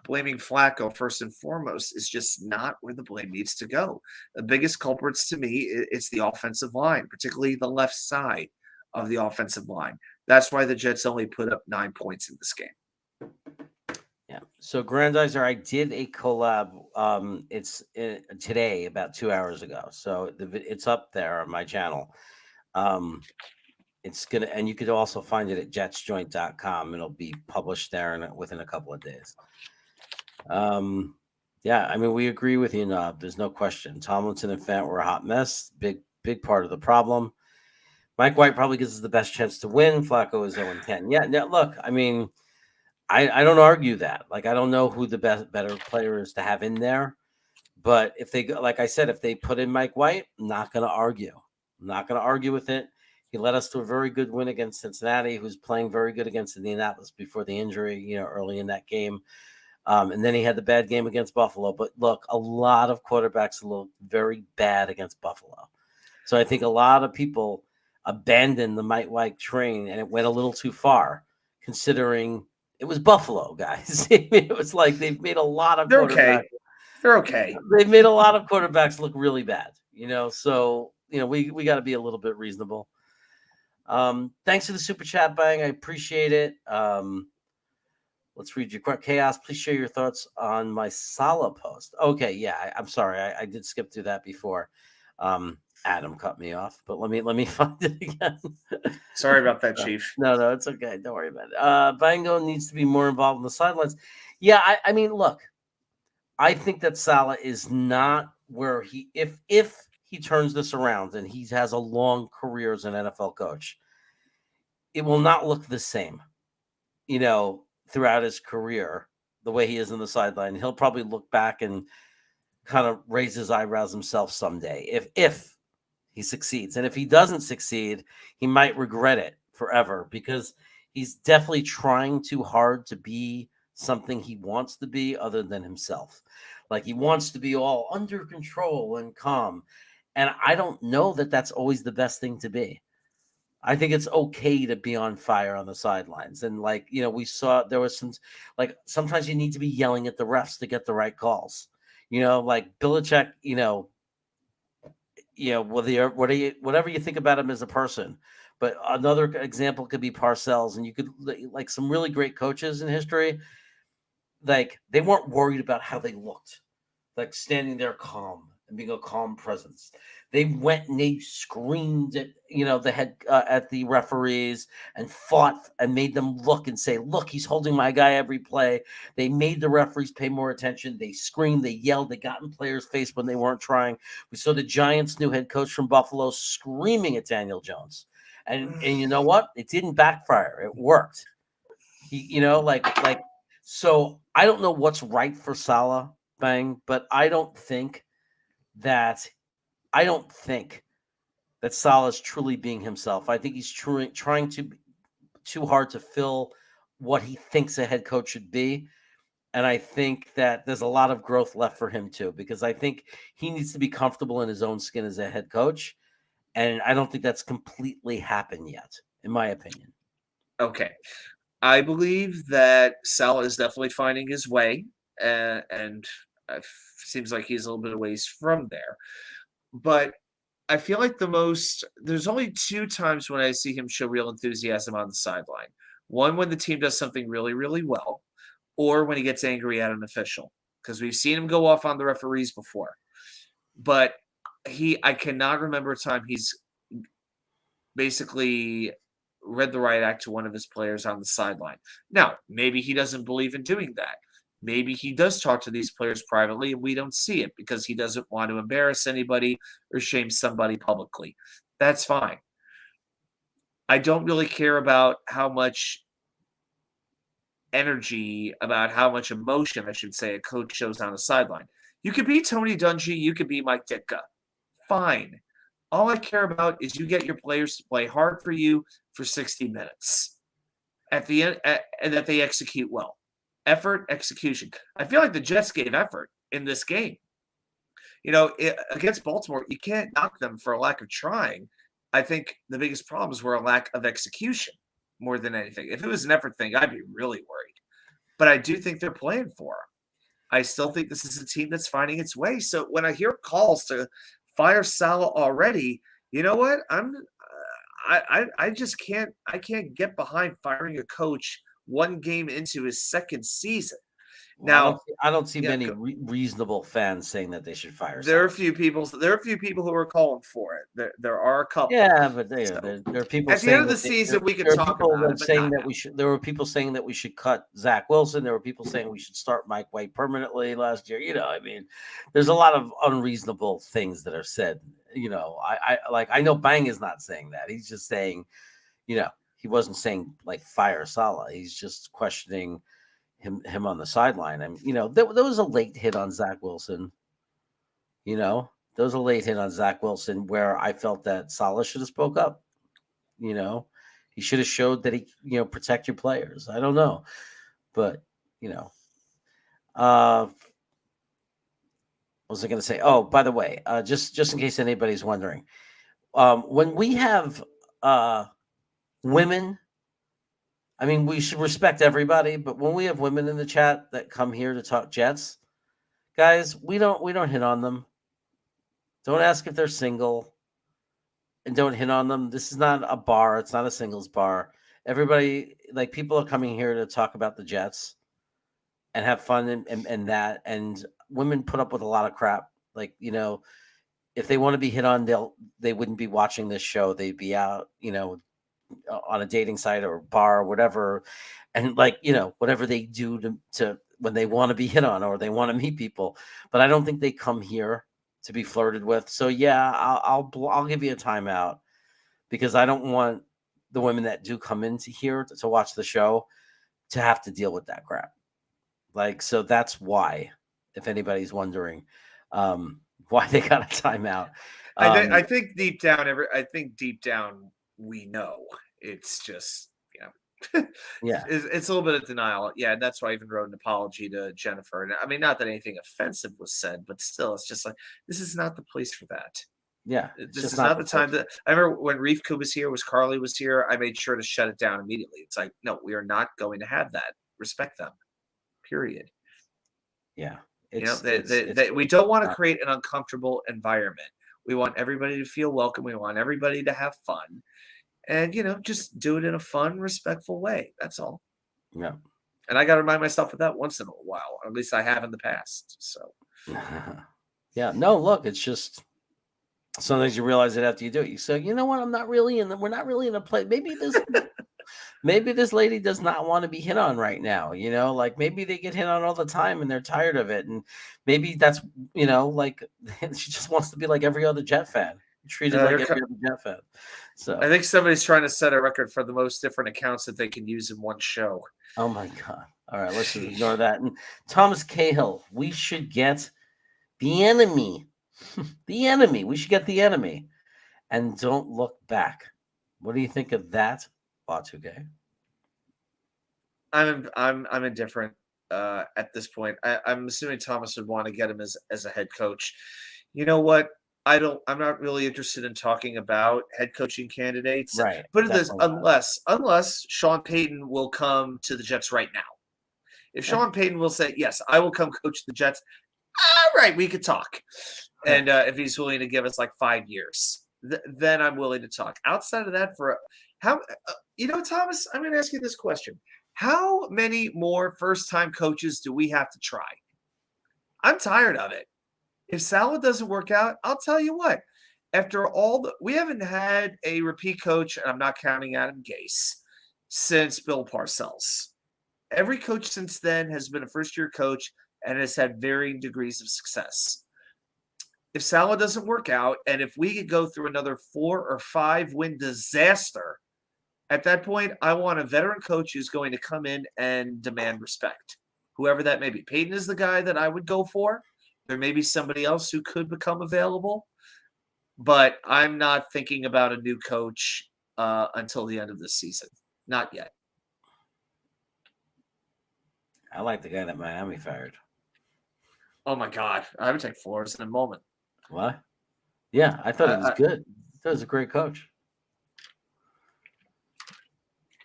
blaming Flacco first and foremost is just not where the blame needs to go. The biggest culprits to me, it's the offensive line, particularly the left side of the offensive line. That's why the Jets only put up 9 points in this game. Yeah. So Grandizer, I did a collab. It's today, about 2 hours ago. So it's up there on my channel. It's gonna, and you could also find it at jetsjoint.com. It'll be published there within a couple of days. Yeah, I mean, we agree with you, Nob. There's no question. Tomlinson and Fant were a hot mess. Big part of the problem. Mike White probably gives us the best chance to win. Flacco is 0-10. Yeah, no, look, I mean, I don't argue that. Like, I don't know who the better player is to have in there. But if they, like I said, if they put in Mike White, I'm not going to argue. I'm not going to argue with it. He led us to a very good win against Cincinnati, who's playing very good against Indianapolis before the injury, early in that game. And then he had the bad game against Buffalo. But look, a lot of quarterbacks look very bad against Buffalo. So I think a lot of people abandoned the Mike White train, and it went a little too far, considering it was Buffalo, guys. It was like they've made a lot of quarterbacks. They're okay. They've made a lot of quarterbacks look really bad, So, we got to be a little bit reasonable. Thanks for the super chat, Bang. I appreciate it. Let's read your chaos. Please share your thoughts on my Saleh post. Okay, yeah, I'm sorry. I did skip through that before. Adam cut me off, but let me find it again. Sorry about that, Chief. No, it's okay. Don't worry about it. Bango needs to be more involved in the sidelines. Yeah, I mean, look, I think that Saleh is not where if he turns this around and he has a long career as an NFL coach, it will not look the same, throughout his career, the way he is in the sideline. He'll probably look back and kind of raise his eyebrows himself someday if he succeeds. And if he doesn't succeed, he might regret it forever, because he's definitely trying too hard to be something he wants to be other than himself. Like, he wants to be all under control and calm. And I don't know that that's always the best thing to be. I think it's okay to be on fire on the sidelines. And we saw there was sometimes you need to be yelling at the refs to get the right calls. Like Belichick, whatever you think about him as a person. But another example could be Parcells, and you could like some really great coaches in history. Like, they weren't worried about how they looked, like standing there calm and being a calm presence. They went and they screamed at the head at the referees and fought and made them look and say, "Look, he's holding my guy every play." They made the referees pay more attention. They screamed, they yelled, they got in players' face when they weren't trying. We saw the Giants' new head coach from Buffalo screaming at Daniel Jones, and you know what? It didn't backfire. It worked. So I don't know what's right for Saleh, Bang, but I don't think that Saleh is truly being himself. I think he's trying too hard to fill what he thinks a head coach should be. And I think that there's a lot of growth left for him too, because I think he needs to be comfortable in his own skin as a head coach. And I don't think that's completely happened yet, in my opinion. Okay. I believe that Saleh is definitely finding his way, and it seems like he's a little bit of ways from there. But I feel like there's only 2 times when I see him show real enthusiasm on the sideline. One, when the team does something really, really well, or when he gets angry at an official, because we've seen him go off on the referees before. But I cannot remember a time he's basically read the right act to one of his players on the sideline. Now, maybe he doesn't believe in doing that. Maybe he does talk to these players privately and we don't see it because he doesn't want to embarrass anybody or shame somebody publicly. That's fine. I don't really care about how much energy, about how much emotion, I should say, a coach shows on the sideline. You could be Tony Dungy, you could be Mike Ditka. Fine. All I care about is you get your players to play hard for you for 60 minutes at the end, and that they execute well. Effort, execution. I feel like the Jets gave effort in this game. Against Baltimore, you can't knock them for a lack of trying. I think the biggest problems were a lack of execution more than anything. If it was an effort thing, I'd be really worried. But I do think they're playing for him. I still think this is a team that's finding its way. So when I hear calls to fire Saleh already, you know what? I just can't get behind firing a coach one game into his second season. Now, I don't see many reasonable fans saying that they should fire. There are a few people who are calling for it. There are a couple. Yeah, but there are people at the end of the season we could talk about it. Saying that we should. There were people saying that we should cut Zach Wilson. There were people saying we should start Mike White permanently last year. I mean, there's a lot of unreasonable things that are said. I know Bang is not saying that. He's just saying, he wasn't saying like fire Saleh. He's just questioning him on the sideline. I mean, there was a late hit on Zach Wilson. There was a late hit on Zach Wilson where I felt that Saleh should have spoke up. He should have showed that he, protect your players. I don't know, but what was I going to say? Oh, by the way, just in case anybody's wondering, when we have women. I mean, we should respect everybody, but when we have women in the chat that come here to talk Jets, guys, we don't hit on them. Don't ask if they're single, and don't hit on them. This is not a bar. It's not a singles bar. Everybody, people are coming here to talk about the Jets and have fun and that. And women put up with a lot of crap. If they want to be hit on, they wouldn't be watching this show. They'd be out, on a dating site or bar or whatever, and whatever they do to when they want to be hit on or they want to meet people. But I don't think they come here to be flirted with. So yeah, I'll give you a timeout because I don't want the women that do come into here to watch the show to have to deal with that crap. So that's why, if anybody's wondering, why they got a timeout. I think deep down we know. It's just, yeah, it's a little bit of denial. Yeah, and that's why I even wrote an apology to Jennifer. And I mean, not that anything offensive was said, but still, it's just like, this is not the place for that. Yeah, this is not the time that. I remember when Rivka was here, Carly was here, I made sure to shut it down immediately. It's like, no, we are not going to have that. Respect them. Period. Yeah. We don't want to create an uncomfortable environment. We want everybody to feel welcome. We want everybody to have fun. And, just do it in a fun, respectful way. That's all. Yeah. And I got to remind myself of that once in a while, or at least I have in the past. So, yeah. No, look, it's just sometimes you realize it after you do it. You say, you know what? We're not really in a play. Maybe this lady does not want to be hit on right now. Maybe they get hit on all the time and they're tired of it. And maybe that's, she just wants to be like every other Jet fan. Treated like every other Jet fan. So I think somebody's trying to set a record for the most different accounts that they can use in one show. Oh my God. All right, let's just ignore that. And Thomas Cahill, we should get the enemy. The enemy. We should get the enemy. And don't look back. What do you think of that, Batuke? I'm indifferent at this point. I'm assuming Thomas would want to get him as a head coach. You know what? I'm not really interested in talking about head coaching candidates. Right. Put it this, unless Sean Payton will come to the Jets right now. If Sean Payton will say, yes, I will come coach the Jets, all right, we could talk. And if he's willing to give us 5 years, then I'm willing to talk. Outside of that, Thomas, I'm going to ask you this question. How many more first-time coaches do we have to try? I'm tired of it. If Saleh doesn't work out, I'll tell you what. After we haven't had a repeat coach, and I'm not counting Adam Gase, since Bill Parcells. Every coach since then has been a first-year coach and has had varying degrees of success. If Saleh doesn't work out, and if we could go through another 4 or 5 win disaster, At that point, I want a veteran coach who's going to come in and demand respect, whoever that may be. Peyton is the guy that I would go for. There may be somebody else who could become available, but I'm not thinking about a new coach until the end of this season. Not yet. I like the guy that Miami fired. Oh my God, I would take Flores in a moment. What? Yeah, I thought he was good. I thought he was a great coach.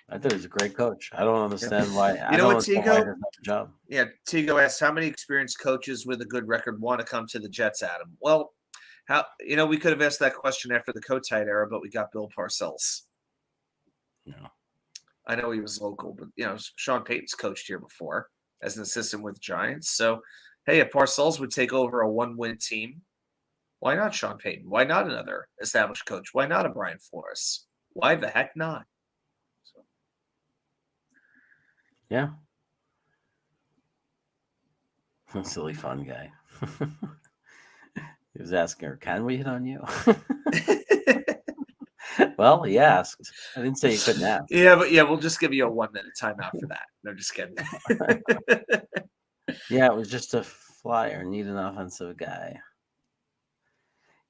I thought he was a great coach. I don't understand why. I know don't what, understand why he Tigo? doesn't have a job. Yeah, Tigo asks, how many experienced coaches with a good record want to come to the Jets, Adam? Well, we could have asked that question after the Kotite era, but we got Bill Parcells. No. I know he was local, but Sean Payton's coached here before as an assistant with Giants. So, hey, if Parcells would take over a one-win team, why not Sean Payton? Why not another established coach? Why not a Brian Flores? Why the heck not? So. Yeah. Silly fun guy. He was asking her, can we hit on you? Well, he asked. I didn't say you couldn't ask. Yeah, but we'll just give you a 1 minute timeout for that. No, just kidding. Yeah, it was just a flyer. Need an offensive guy.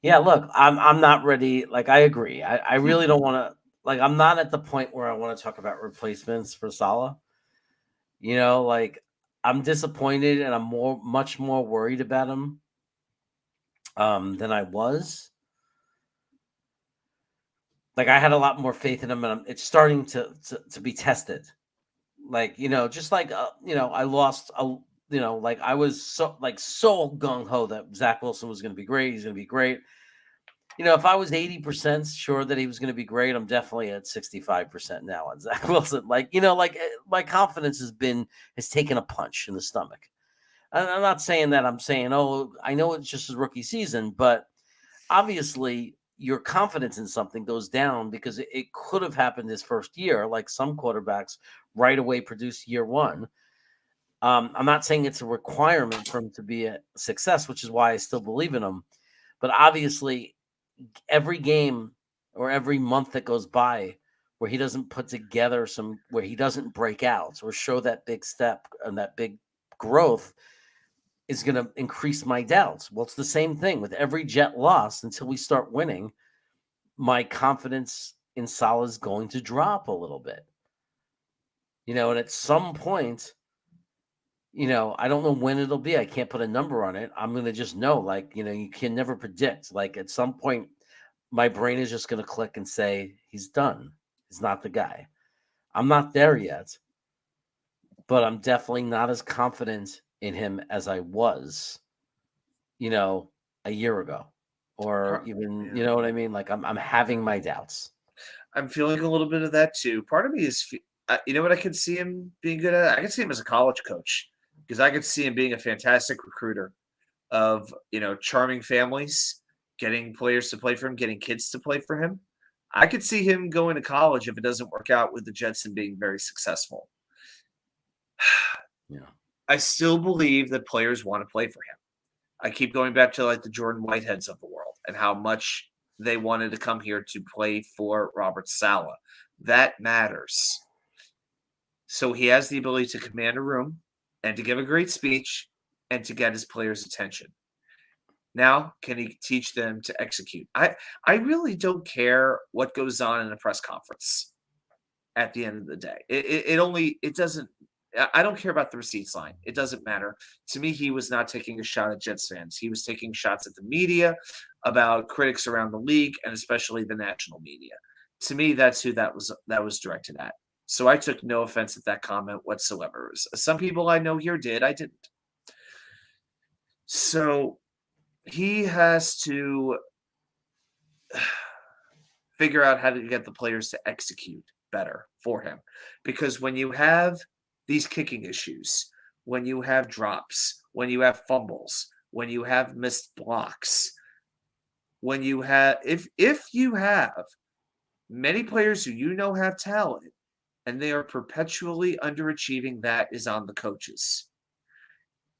Yeah, look, I'm not ready. Like, I agree. I really don't want to. Like, I'm not at the point where I want to talk about replacements for Saleh. Like, I'm disappointed, and I'm much more worried about him than I was. Like, I had a lot more faith in him, and it's starting to be tested. Like, just like I lost like I was so gung ho that Zach Wilson was going to be great. He's going to be great. If I was 80% sure that he was going to be great, I'm definitely at 65% now on Zach Wilson. My confidence has taken a punch in the stomach. I'm not saying that. I'm saying, I know it's just his rookie season, but obviously your confidence in something goes down because it could have happened his first year, like some quarterbacks right away produce year one. I'm not saying it's a requirement for him to be a success, which is why I still believe in him. But obviously, every game or every month that goes by where he doesn't put together where he doesn't break out or show that big step and that big growth is going to increase my doubts. Well, it's the same thing with every Jet loss until we start winning. My confidence in Saleh is going to drop a little bit. And at some point, I don't know when it'll be. I can't put a number on it. I'm going to just know, you can never predict. Like, at some point, my brain is just going to click and say, he's done. He's not the guy. I'm not there yet, but I'm definitely not as confident in him as I was, a year ago or even, you know what I mean? Like, I'm having my doubts. I'm feeling a little bit of that too. Part of me is, what I could see him being good at? I could see him as a college coach because I could see him being a fantastic recruiter of, charming families, getting players to play for him, getting kids to play for him. I could see him going to college if it doesn't work out with the Jets and being very successful. Yeah. I still believe that players want to play for him. I keep going back to the Jordan Whiteheads of the world and how much they wanted to come here to play for Robert Saleh. That matters. So he has the ability to command a room and to give a great speech and to get his players' attention. Now, can he teach them to execute? I really don't care what goes on in a press conference at the end of the day. It doesn't. I don't care about the receipts line. It doesn't matter. To me, he was not taking a shot at Jets fans. He was taking shots at the media, about critics around the league, and especially the national media. To me, that's who that was directed at. So I took no offense at that comment whatsoever. Some people I know here did. I didn't. So he has to figure out how to get the players to execute better for him. Because when you have these kicking issues, when you have drops, when you have fumbles, when you have missed blocks, when you have if you have many players who have talent and they are perpetually underachieving, that is on the coaches.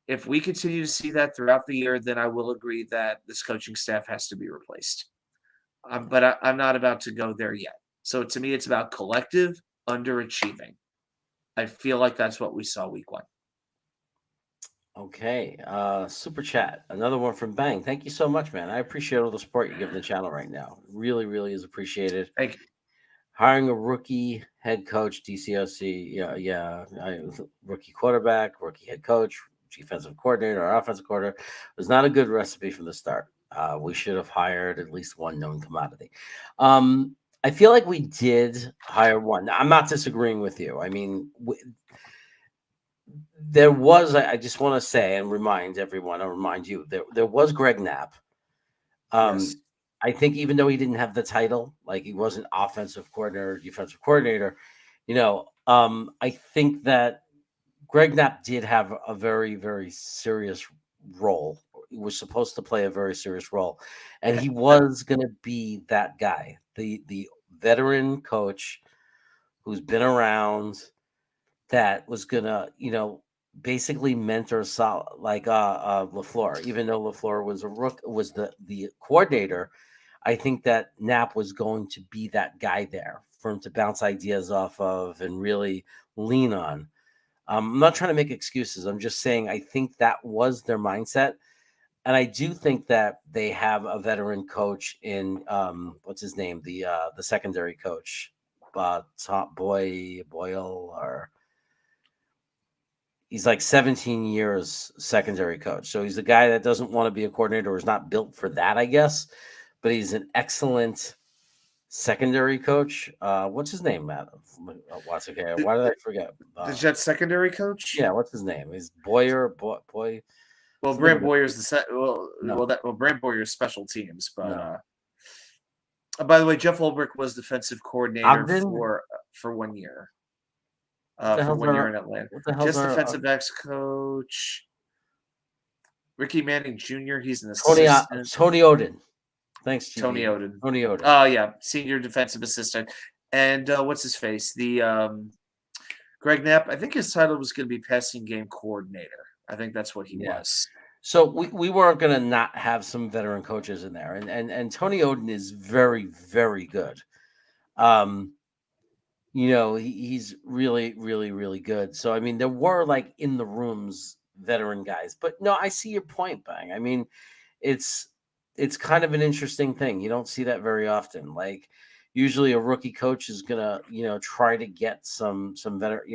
If we continue to see that throughout the year, then I will agree that this coaching staff has to be replaced. But I'm not about to go there yet. So to me, it's about collective underachieving. I feel like that's what we saw week 1. Okay. Super chat. Another one from Bang. Thank you so much, man. I appreciate all the support you give the channel right now. Really, really is appreciated. Thank you. Hiring a rookie head coach, DCOC, rookie quarterback, rookie head coach, defensive coordinator, or offensive coordinator was not a good recipe from the start. We should have hired at least one known commodity. I feel like we did hire one. Now, I'm not disagreeing with you. I mean, there was. I just want to say and remind everyone. I'll remind you. There was Greg Knapp. Yes. I think even though he didn't have the title, like he wasn't offensive coordinator, defensive coordinator, I think that Greg Knapp did have a very, very serious role. He was supposed to play a very serious role, and he was going to be that guy, the veteran coach who's been around, that was going to, basically mentor LaFleur. Even though LaFleur was was the coordinator, I think that Knapp was going to be that guy there for him to bounce ideas off of and really lean on. I'm not trying to make excuses. I'm just saying I think that was their mindset. And I do think that they have a veteran coach in what's his name? The secondary coach, Tom Boyle, or he's like 17 years secondary coach. So he's a guy that doesn't want to be a coordinator or is not built for that, I guess. But he's an excellent secondary coach. What's his name, Matt? What's okay? Why did I forget? The Jets secondary coach? Yeah, what's his name? He's Boyer. Boy. Well, Brant Boyer's the set. No. Brant Boyer's special teams, but No. by the way, Jeff Ulbrich was defensive coordinator Ogden? for 1 year. What the For hell's 1 year our- in Atlanta. What the hell's Just our- defensive backs coach. Ricky Manning Jr. He's an Tony assistant. Tony Oden. Thanks, GV. Tony Oden. Tony Oden. Oh yeah, senior defensive assistant. And what's his face? The Greg Knapp. I think his title was going to be passing game coordinator. I think that's what he was. So we weren't going to not have some veteran coaches in there, and Tony Oden is very, very good. He's really, really, really good. So I mean, there were like in the rooms veteran guys, but no, I see your point, Bang. I mean, it's kind of an interesting thing. You don't see that very often. Like usually a rookie coach is gonna, try to get some better,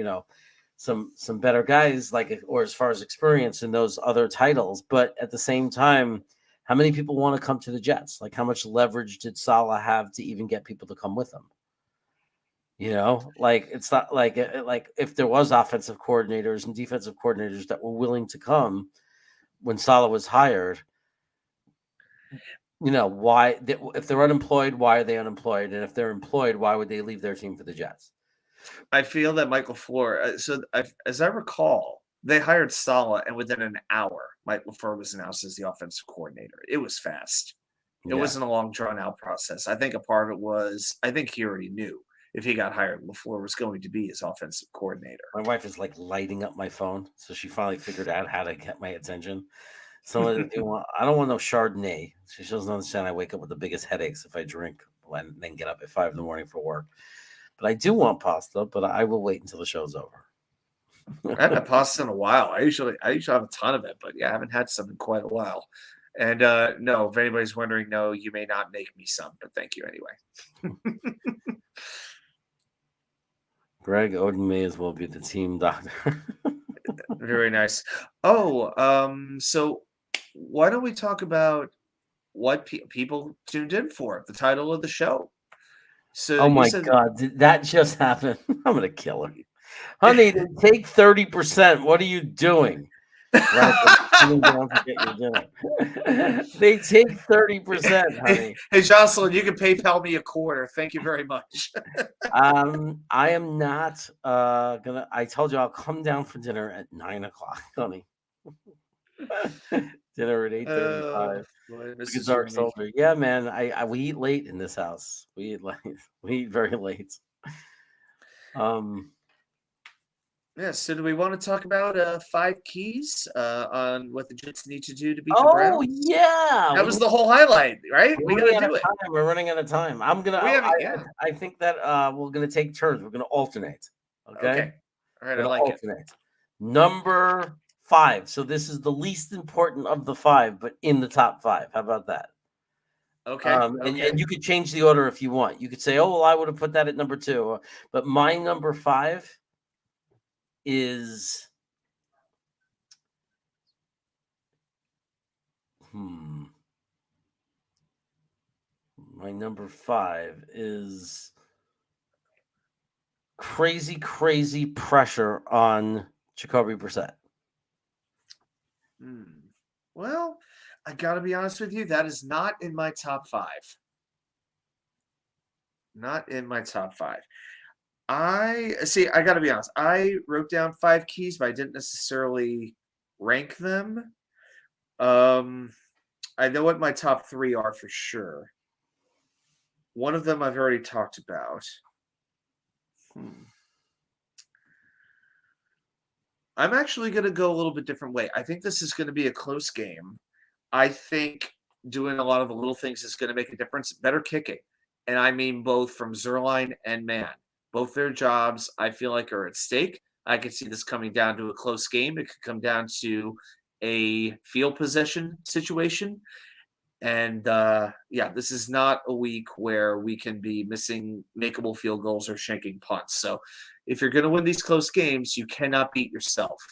some better guys, like, or as far as experience in those other titles. But at the same time, how many people want to come to the Jets? Like, how much leverage did Saleh have to even get people to come with him? Like it's not like if there was offensive coordinators and defensive coordinators that were willing to come when Saleh was hired. Why? If they're unemployed, why are they unemployed? And if they're employed, why would they leave their team for the Jets? I feel that Michael LaFleur. As I recall, they hired Saleh, and within an hour, Mike LaFleur was announced as the offensive coordinator. It was fast. It wasn't a long, drawn-out process. I think a part of it was, I think he already knew if he got hired, LaFleur was going to be his offensive coordinator. My wife is like lighting up my phone, so she finally figured out how to get my attention. So I don't want no Chardonnay. She doesn't understand I wake up with the biggest headaches if I drink and then get up at 5 a.m. for work. But I do want pasta, but I will wait until the show's over. I haven't had pasta in a while. I usually have a ton of it, but yeah, I haven't had some in quite a while. And no, if anybody's wondering, no, you may not make me some, but thank you anyway. Greg Oden may as well be the team doctor. Very nice. So why don't we talk about what people tuned in for? The title of the show. So oh my God, did that just happen? I'm gonna kill her, honey. Take 30%. What are you doing? They take 30%, honey. Hey, Jocelyn, you can PayPal me a quarter. Thank you very much. I am not gonna. I told you I'll come down for dinner at 9 o'clock, honey. Dinner at 8:35. It's dark soldier. Yeah, man. We eat late in this house. We eat late. We eat very late. Yeah. So do we want to talk about 5 keys on what the Jets need to do to beat the Oh Browns? yeah, That was the whole highlight, right? We we're got to running out do of it. time. We're running out of time. We haven't. Yeah. I think that we're gonna take turns. We're gonna alternate. Okay, Okay. All right. we're I gonna like it. alternate. Number 5. So this is the least important of the 5, but in the top 5. How about that? Okay. Okay. And you could change the order if you want. You could say, "Oh, well, I would have put that at number 2," but my number 5 is my number 5 is crazy pressure on Jacoby Brissett. Well, I got to be honest with you. That is not in my top 5. Not in my top 5. I see. I got to be honest. I wrote down 5 keys, but I didn't necessarily rank them. I know what my top 3 are for sure. One of them I've already talked about. I'm actually going to go a little bit different way. I think this is going to be a close game. I think doing a lot of the little things is going to make a difference. Better kicking. And I mean both from Zerline and Mann. Both their jobs, I feel like, are at stake. I could see this coming down to a close game. It could come down to a field possession situation. And yeah, this is not a week where we can be missing makeable field goals or shanking punts. So if you're going to win these close games, you cannot beat yourself.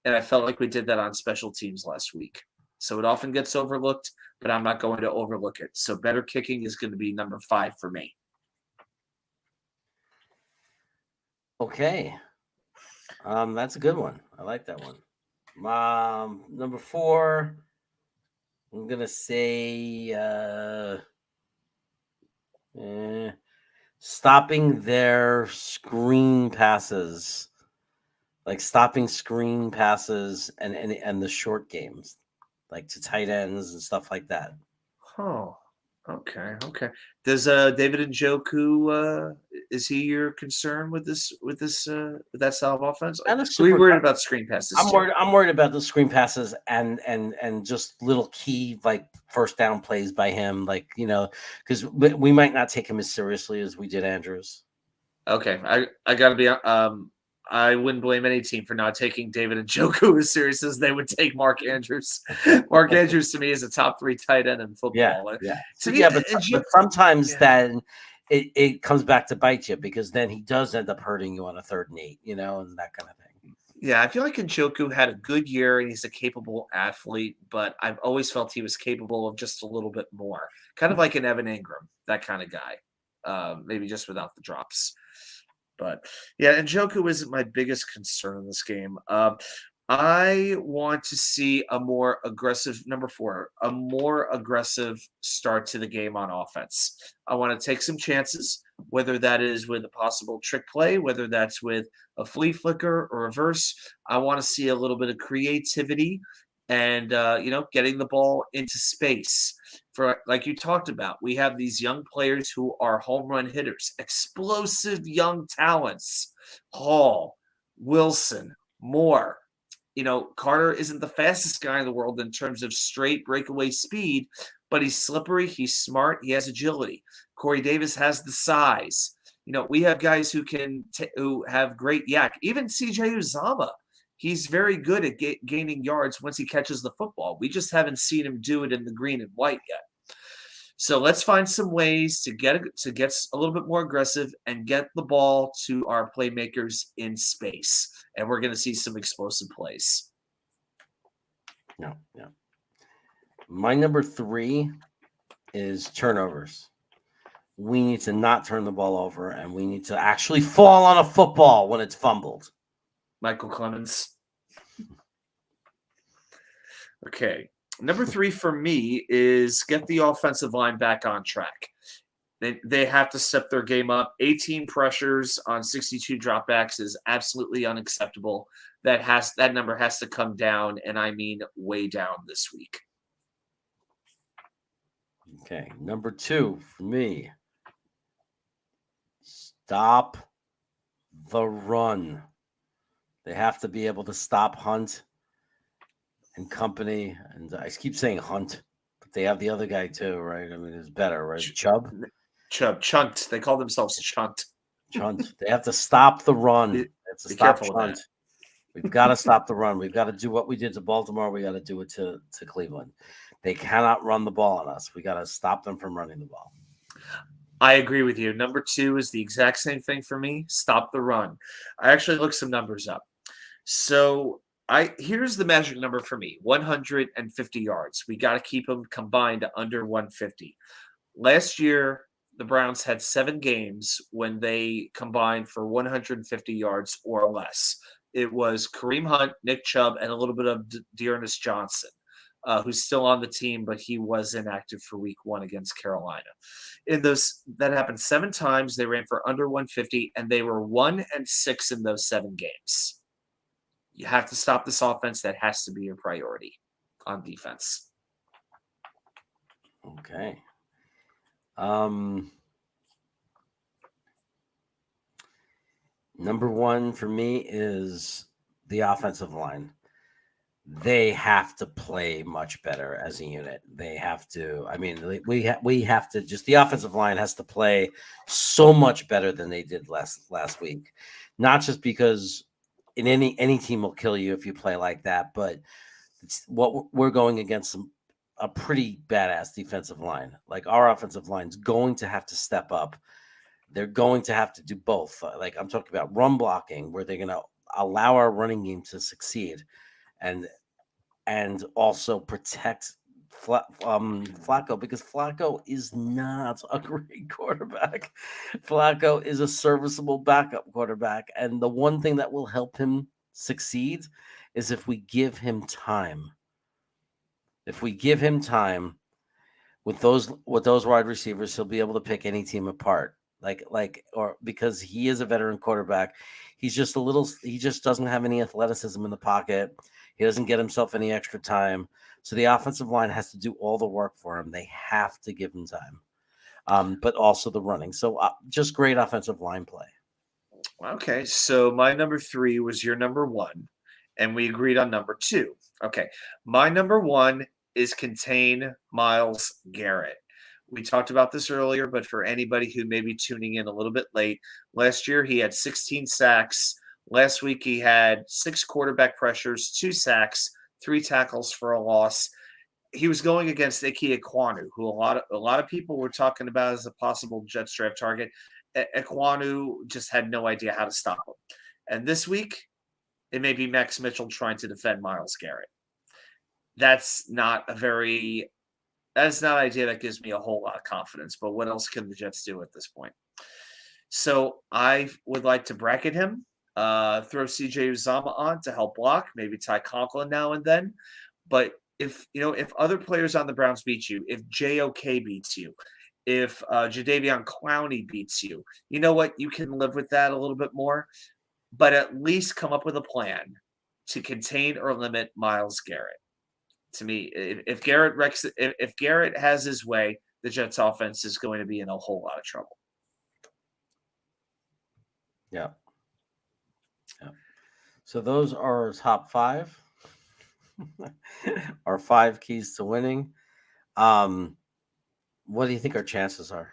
And I felt like we did that on special teams last week. So it often gets overlooked, but I'm not going to overlook it. So better kicking is going to be number 5 for me. Okay. That's a good one. I like that one. Number 4, I'm gonna say stopping their screen passes, like stopping screen passes and the short games, like to tight ends and stuff like that. Oh, okay. Does David Njoku is he your concern with that style of offense? And the So we super- worried about screen passes. I'm worried about the screen passes and just little key like first down plays by him, like because we might not take him as seriously as we did Andrews. Okay, I gotta be. I wouldn't blame any team for not taking David Njoku as serious as they would take Mark Andrews. Mark Andrews to me is a top 3 tight end in football. Yeah. To So, me, but sometimes then it comes back to bite you because then he does end up hurting you on a 3rd and 8, and that kind of thing. Yeah, I feel like Njoku had a good year and he's a capable athlete, but I've always felt he was capable of just a little bit more. Kind of like an Evan Ingram, that kind of guy. Maybe just without the drops. But yeah, Njoku isn't my biggest concern in this game. I want to see a more aggressive number 4, a more aggressive start to the game on offense. I want to take some chances, whether that is with a possible trick play, whether that's with a flea flicker or reverse. I want to see a little bit of creativity and getting the ball into space. For like you talked about, we have these young players who are home run hitters, explosive young talents. Hall, Wilson, Moore. Carter isn't the fastest guy in the world in terms of straight breakaway speed, but he's slippery, he's smart, he has agility. Corey Davis has the size. We have guys who who have great yak. Even CJ Uzama, he's very good at gaining yards once he catches the football. We just haven't seen him do it in the green and white yet. So let's find some ways to get a little bit more aggressive and get the ball to our playmakers in space. And we're going to see some explosive plays. Yeah. My number 3 is turnovers. We need to not turn the ball over, and we need to actually fall on a football when it's fumbled. Michael Clemens. Okay. Number 3 for me is get the offensive line back on track. They have to step their game up. 18 pressures on 62 dropbacks is absolutely unacceptable. That number has to come down, and I mean way down this week. Okay, number 2 for me. Stop the run. They have to be able to stop Hunt and company. And I keep saying Hunt, but they have the other guy too, right? I mean, it's better, right? Chubb? Chunt. They call themselves Chunt. Chunt. They have to stop the run. Be- They have to be stop careful with Chunt. that. We've got to stop the run. We've got to do what we did to Baltimore. We got to do it to Cleveland. They cannot run the ball on us. We got to stop them from running the ball. I agree with you. Number 2 is the exact same thing for me. Stop the run. I actually looked some numbers up. So here's the magic number for me: 150 yards. We got to keep them combined to under 150. Last year, the Browns had 7 games when they combined for 150 yards or less. It was Kareem Hunt, Nick Chubb, and a little bit of Dearness Johnson, who's still on the team, but he was inactive for week 1 against Carolina. That happened 7 times. They ran for under 150, and they were 1-6 in those 7 games. You have to stop this offense. That has to be your priority on defense. Okay. Number 1 for me is the offensive line. They have to play much better as a unit. They have to. I mean, we have to. Just the offensive line has to play so much better than they did last week. Not just because in any team will kill you if you play like that, but it's what we're going against a pretty badass defensive line. Like our offensive line's going to have to step up. They're going to have to do both. Like I'm talking about run blocking, where they're going to allow our running game to succeed, and also protect Flacco, because Flacco is not a great quarterback. Flacco is a serviceable backup quarterback, and the one thing that will help him succeed is if we give him time. If we give him time with those wide receivers, he'll be able to pick any team apart. Or because he is a veteran quarterback, he just doesn't have any athleticism in the pocket. He doesn't get himself any extra time. So the offensive line has to do all the work for him. They have to give him time, but also the running. So just great offensive line play. Okay, so my number 3 was your number 1, and we agreed on number 2. Okay, my number 1 is contain Myles Garrett. We talked about this earlier, but for anybody who may be tuning in a little bit late, last year he had 16 sacks. Last week he had 6 quarterback pressures, 2 sacks, 3 tackles for a loss. He was going against Ike Ekwonu, who a lot of people were talking about as a possible Jets draft target. Ekwonu just had no idea how to stop him. And this week, it may be Max Mitchell trying to defend Myles Garrett. That's not an idea that gives me a whole lot of confidence. But what else can the Jets do at this point? So I would like to bracket him, throw CJ Uzama on to help block, maybe Ty Conklin now and then. But if other players on the Browns beat you, if JOK beats you, if Jadeveon Clowney beats you, you know what? You can live with that a little bit more. But at least come up with a plan to contain or limit Myles Garrett. To me, if Garrett has his way, the Jets offense is going to be in a whole lot of trouble. Yeah. So those are our top 5. Our 5 keys to winning. What do you think our chances are?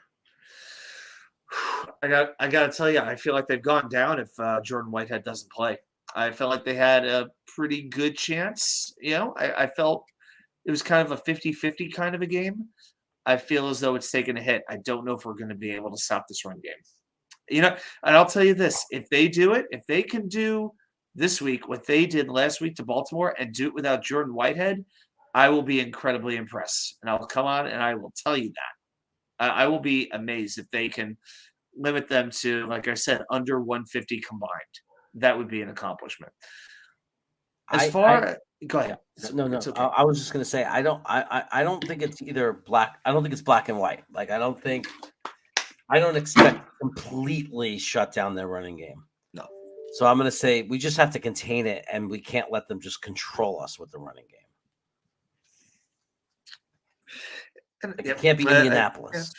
I got to tell you, I feel like they've gone down if Jordan Whitehead doesn't play. I felt like they had a pretty good chance. I felt it was kind of a 50-50 kind of a game. I feel as though it's taken a hit. I don't know if we're going to be able to stop this run game. And I'll tell you this, if they do it, if they can do this week what they did last week to Baltimore and do it without Jordan Whitehead, I will be incredibly impressed. And I'll come on and I will tell you that. I will be amazed if they can limit them to, like I said, under 150 combined. That would be an accomplishment. Go ahead. No. Okay. I was just going to say I don't think it's either black. I don't think it's black and white. Like I don't expect completely shut down their running game. No. So I'm going to say we just have to contain it, and we can't let them just control us with the running game. It can't be Indianapolis.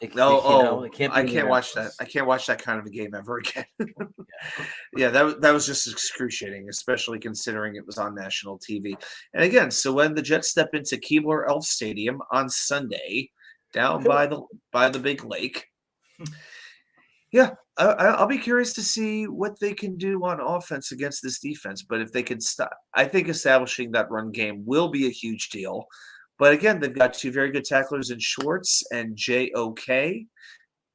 It can't be I can't watch that. Minneapolis. I can't watch that kind of a game ever again. Yeah, that was just excruciating, especially considering it was on national TV. And again, so when the Jets step into Keebler Elf Stadium on Sunday, down by the big lake, yeah, I'll be curious to see what they can do on offense against this defense. But if they can stop, I think establishing that run game will be a huge deal. But again, they've got two very good tacklers in Schwartz and JOK.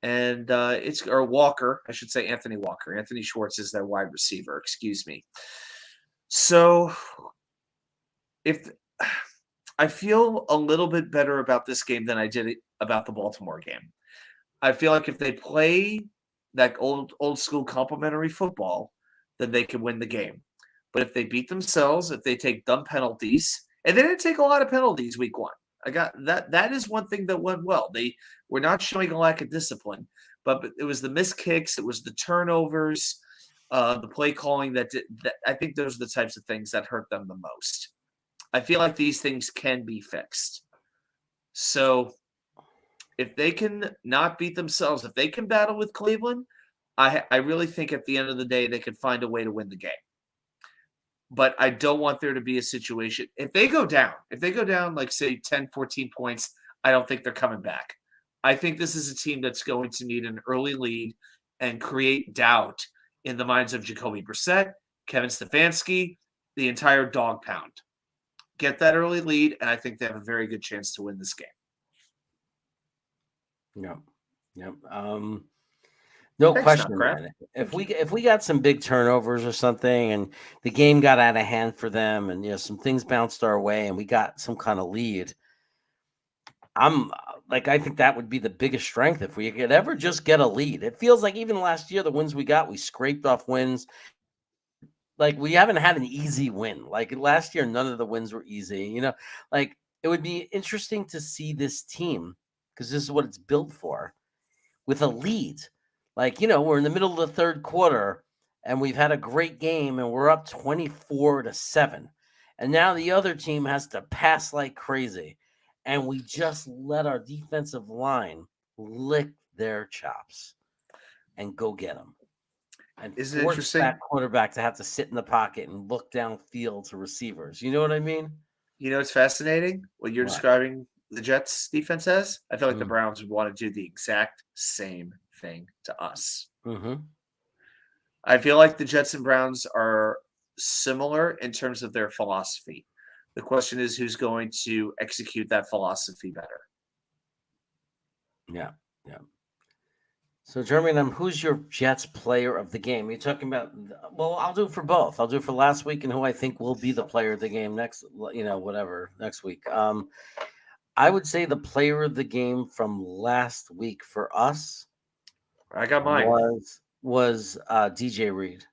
And or Walker, I should say Anthony Walker. Anthony Schwartz is their wide receiver, excuse me. So if I feel a little bit better about this game than I did about the Baltimore game. I feel like if they play that old school complementary football, then they can win the game. But if they beat themselves, if they take dumb penalties, and they didn't take a lot of penalties week one. I got that. That is one thing that went well. They were not showing a lack of discipline, but it was the missed kicks, it was the turnovers, the play calling that I think those are the types of things that hurt them the most. I feel like these things can be fixed. So if they can not beat themselves, if they can battle with Cleveland, I really think at the end of the day they could find a way to win the game. But I don't want there to be a situation. If they go down like say 10, 14 points, I don't think they're coming back. I think this is a team that's going to need an early lead and create doubt in the minds of Jacoby Brissett, Kevin Stefanski, the entire dog pound. Get that early lead, and I think they have a very good chance to win this game. Yep. No Thanks, question, Knockcraft. man. If we got some big turnovers or something, and the game got out of hand for them, and some things bounced our way, and we got some kind of lead, I think that would be the biggest strength if we could ever just get a lead. It feels like even last year, the wins we got, we scraped off wins. Like we haven't had an easy win. Like last year, none of the wins were easy. Like it would be interesting to see this team because this is what it's built for with a lead. Like, we're in the middle of the third quarter and we've had a great game and we're up 24-7. And now the other team has to pass like crazy. And we just let our defensive line lick their chops and go get them. And Isn't it force interesting? that quarterback to have to sit in the pocket and look downfield to receivers. You know what I mean? It's fascinating what you're describing the Jets defense as. I feel like the Browns would want to do the exact same thing to us. Mm-hmm. I feel like the Jets and Browns are similar in terms of their philosophy. The question is who's going to execute that philosophy better. Yeah. So, Jeremy, who's your Jets player of the game? You're talking about, well, I'll do it for both. I'll do it for last week and who I think will be the player of the game next week. I would say the player of the game from last week for us. I got mine. Was DJ Reed.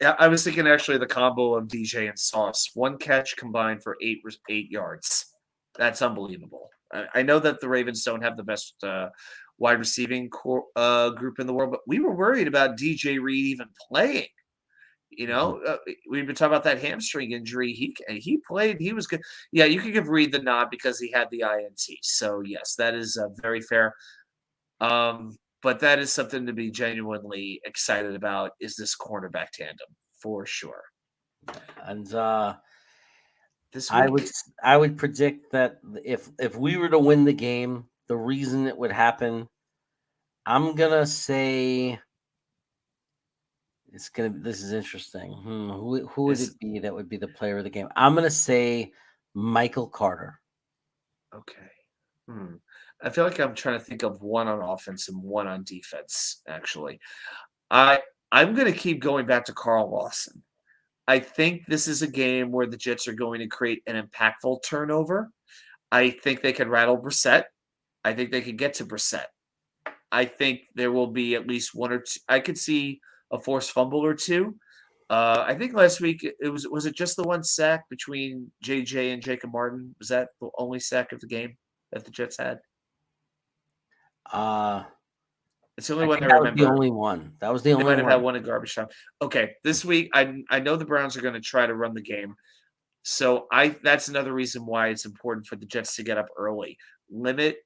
Yeah, I was thinking actually the combo of DJ and Sauce. One catch combined for 8 yards. That's unbelievable. I know that the Ravens don't have the best wide receiving group in the world, but we were worried about DJ Reed even playing. We've been talking about that hamstring injury. He played. He was good. Yeah, you could give Reed the nod because he had the INT. So, yes, that is very fair. But that is something to be genuinely excited about is this cornerback tandem for sure. And this week, I would predict that if we were to win the game, the reason it would happen, I'm gonna say this is interesting. Who would it be that would be the player of the game? I'm gonna say Michael Carter. Okay. I feel like I'm trying to think of one on offense and one on defense, actually. I'm going to keep going back to Carl Lawson. I think this is a game where the Jets are going to create an impactful turnover. I think they could rattle Brissett. I think they could get to Brissett. I think there will be at least one or two. I could see a forced fumble or two. I think last week was it just the one sack between JJ and Jacob Martin? Was that the only sack of the game that the Jets had? It's the only one I remember. That was the only one. That was the only one. They might have had one in garbage time. Okay, this week I know the Browns are going to try to run the game, so that's another reason why it's important for the Jets to get up early. Limit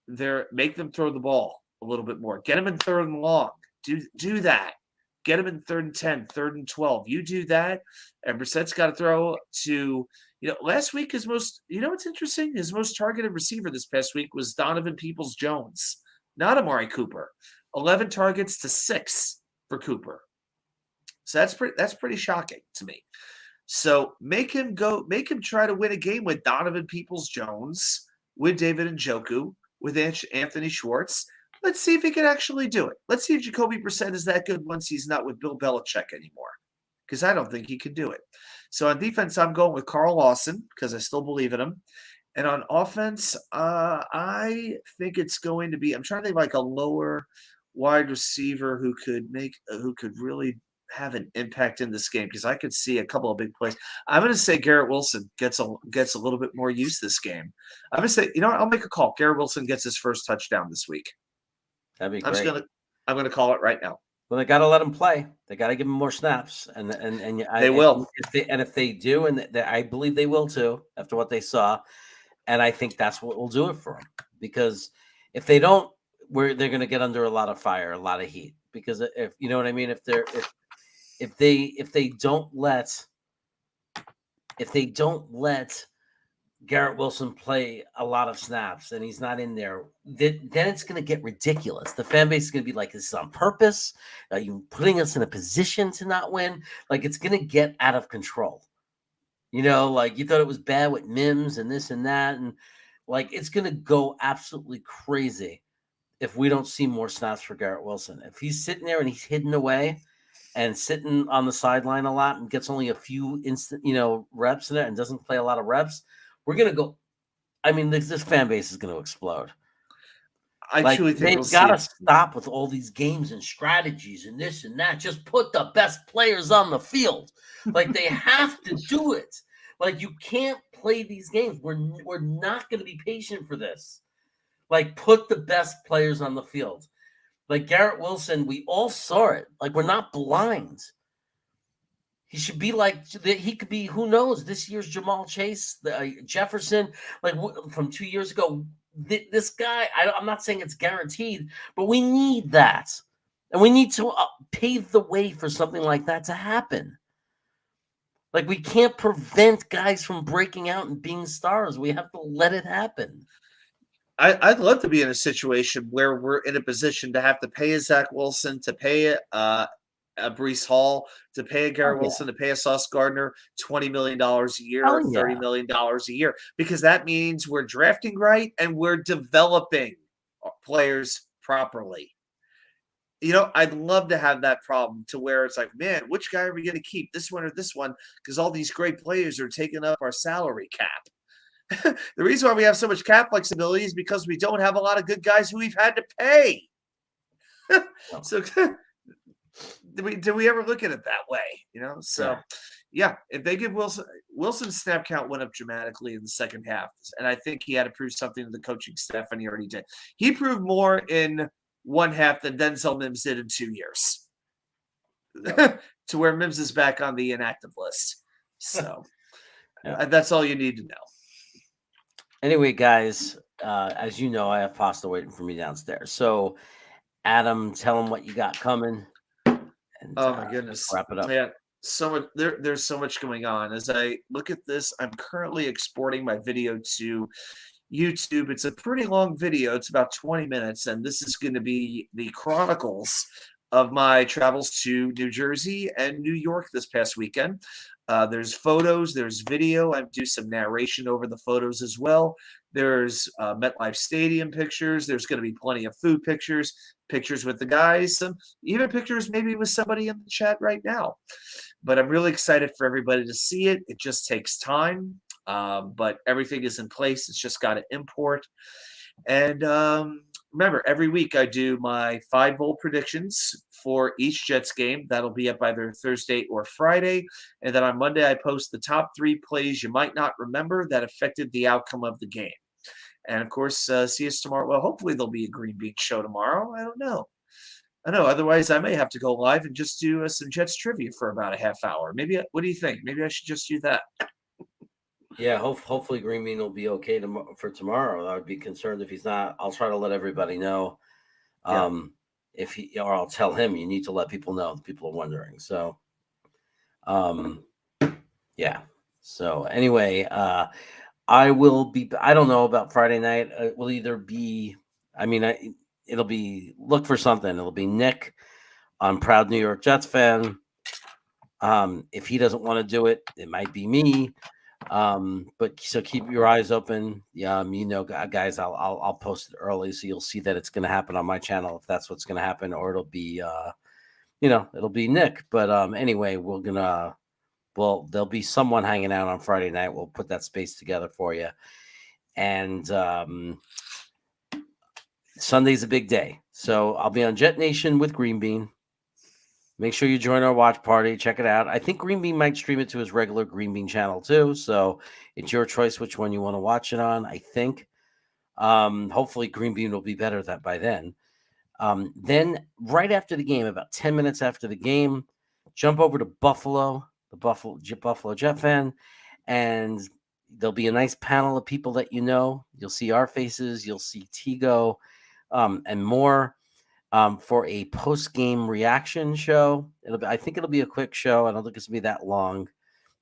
make them throw the ball a little bit more. Get them in third and long. Do that. Get them in 3rd and 10, 3rd and 12. You do that, and Brissett's got to throw to, last week what's interesting? His most targeted receiver this past week was Donovan Peoples-Jones, not Amari Cooper. 11 targets to 6 for Cooper. So that's pretty shocking to me. So make him try to win a game with Donovan Peoples-Jones, with David Njoku, with Anthony Schwartz. Let's see if he can actually do it. Let's see if Jacoby Brissett is that good once he's not with Bill Belichick anymore, because I don't think he can do it. So on defense, I'm going with Carl Lawson because I still believe in him. And on offense, I think it's going to be – I'm trying to think like a lower wide receiver who could really have an impact in this game, because I could see a couple of big plays. I'm going to say Garrett Wilson gets a little bit more use this game. I'm going to say, I'll make a call. Garrett Wilson gets his first touchdown this week. That'd be great. I'm gonna call it right now. Well, they got to let him play. They got to give him more snaps, and they will. If they do, and I believe they will too, after what they saw, and I think that's what will do it for them. Because if they don't, they're going to get under a lot of fire, a lot of heat. Because if you know what I mean, if they don't let Garrett Wilson play a lot of snaps and he's not in there, then it's going to get ridiculous. The fan base is going to be like, this is on purpose. Are you putting us in a position to not win? Like, it's going to get out of control. Like you thought it was bad with Mims and this and that. And like, it's going to go absolutely crazy if we don't see more snaps for Garrett Wilson. If he's sitting there and he's hidden away and sitting on the sideline a lot and gets only a few instant, reps in it and doesn't play a lot of reps, we're going to go. I mean, this fan base is going to explode. I truly think they've got to stop with all these games and strategies and this and that. Just put the best players on the field. Like, they have to do it. Like, you can't play these games. We're not going to be patient for this. Like, put the best players on the field. Like Garrett Wilson, we all saw it. Like, we're not blind. He should be like, he could be, who knows, this year's Jamal Chase, Jefferson, like from 2 years ago. This guy, I'm not saying it's guaranteed, but we need that. And we need to pave the way for something like that to happen. Like, we can't prevent guys from breaking out and being stars. We have to let it happen. I'd love to be in a situation where we're in a position to have to pay a Zach Wilson, to pay a Breece Hall, to pay a Garrett Wilson, to pay a Sauce Gardner $20 million a year, $30 million a year, because that means we're drafting right and we're developing players properly. I'd love to have that problem to where it's like, man, which guy are we going to keep, this one or this one? Because all these great players are taking up our salary cap. The reason why we have so much cap flexibility is because we don't have a lot of good guys who we've had to pay. So do we ever look at it that way? So yeah, if they give Wilson's snap count went up dramatically in the second half, and I think he had to prove something to the coaching staff, and he already did. He proved more in one half than Denzel Mims did in 2 years. To where Mims is back on the inactive list. So that's all you need to know. Anyway, guys, as you know, I have pasta waiting for me downstairs. So, Adam, tell them what you got coming. And, oh my goodness! Wrap it up. Yeah, so much. There's so much going on. As I look at this, I'm currently exporting my video to YouTube. It's a pretty long video. It's about 20 minutes, and this is going to be the chronicles of my travels to New Jersey and New York this past weekend. There's photos, there's video. I do some narration over the photos as well. There's MetLife Stadium pictures. There's going to be plenty of food pictures, pictures with the guys, even pictures maybe with somebody in the chat right now. But I'm really excited for everybody to see it. It just takes time, but everything is in place. It's just got to import. And remember, every week I do my 5 bowl predictions for each Jets game. That'll be up either Thursday or Friday. And then on Monday, I post the top 3 plays you might not remember that affected the outcome of the game. And, of course, see us tomorrow. Well, hopefully there'll be a Green Bean show tomorrow. I don't know. I know. Otherwise, I may have to go live and just do some Jets trivia for about a half hour. Maybe. What do you think? Maybe I should just do that. Yeah, hopefully Green Bean will be okay for tomorrow. I would be concerned if he's not. I'll try to let everybody know. Yeah. If he, or I'll tell him, you need to let people know. People are wondering. So, um, yeah. So anyway, I will be. I don't know about Friday night. It will either be. I mean, it'll be look for something. It'll be Nick on Proud New York Jets fan. If he doesn't want to do it, it might be me. But so keep your eyes open. Guys, I'll post it early so you'll see that it's going to happen on my channel if that's what's going to happen, or it'll be it'll be Nick. But anyway, there'll be someone hanging out on Friday night. We'll put that space together for you, and Sunday's a big day, so I'll be on Jet Nation with Green Bean. Make sure you join our watch party. Check it out. I think Green Bean might stream it to his regular Green Bean channel too. So it's your choice which one you want to watch it on. I think. Hopefully Green Bean will be better by then. Then right after the game, about 10 minutes after the game, jump over to Buffalo, the Buffalo Jet fan, and there'll be a nice panel of people that you know. You'll see our faces. You'll see Tigo, and more. For a post-game reaction show. I think it'll be a quick show. I don't think it's gonna be that long,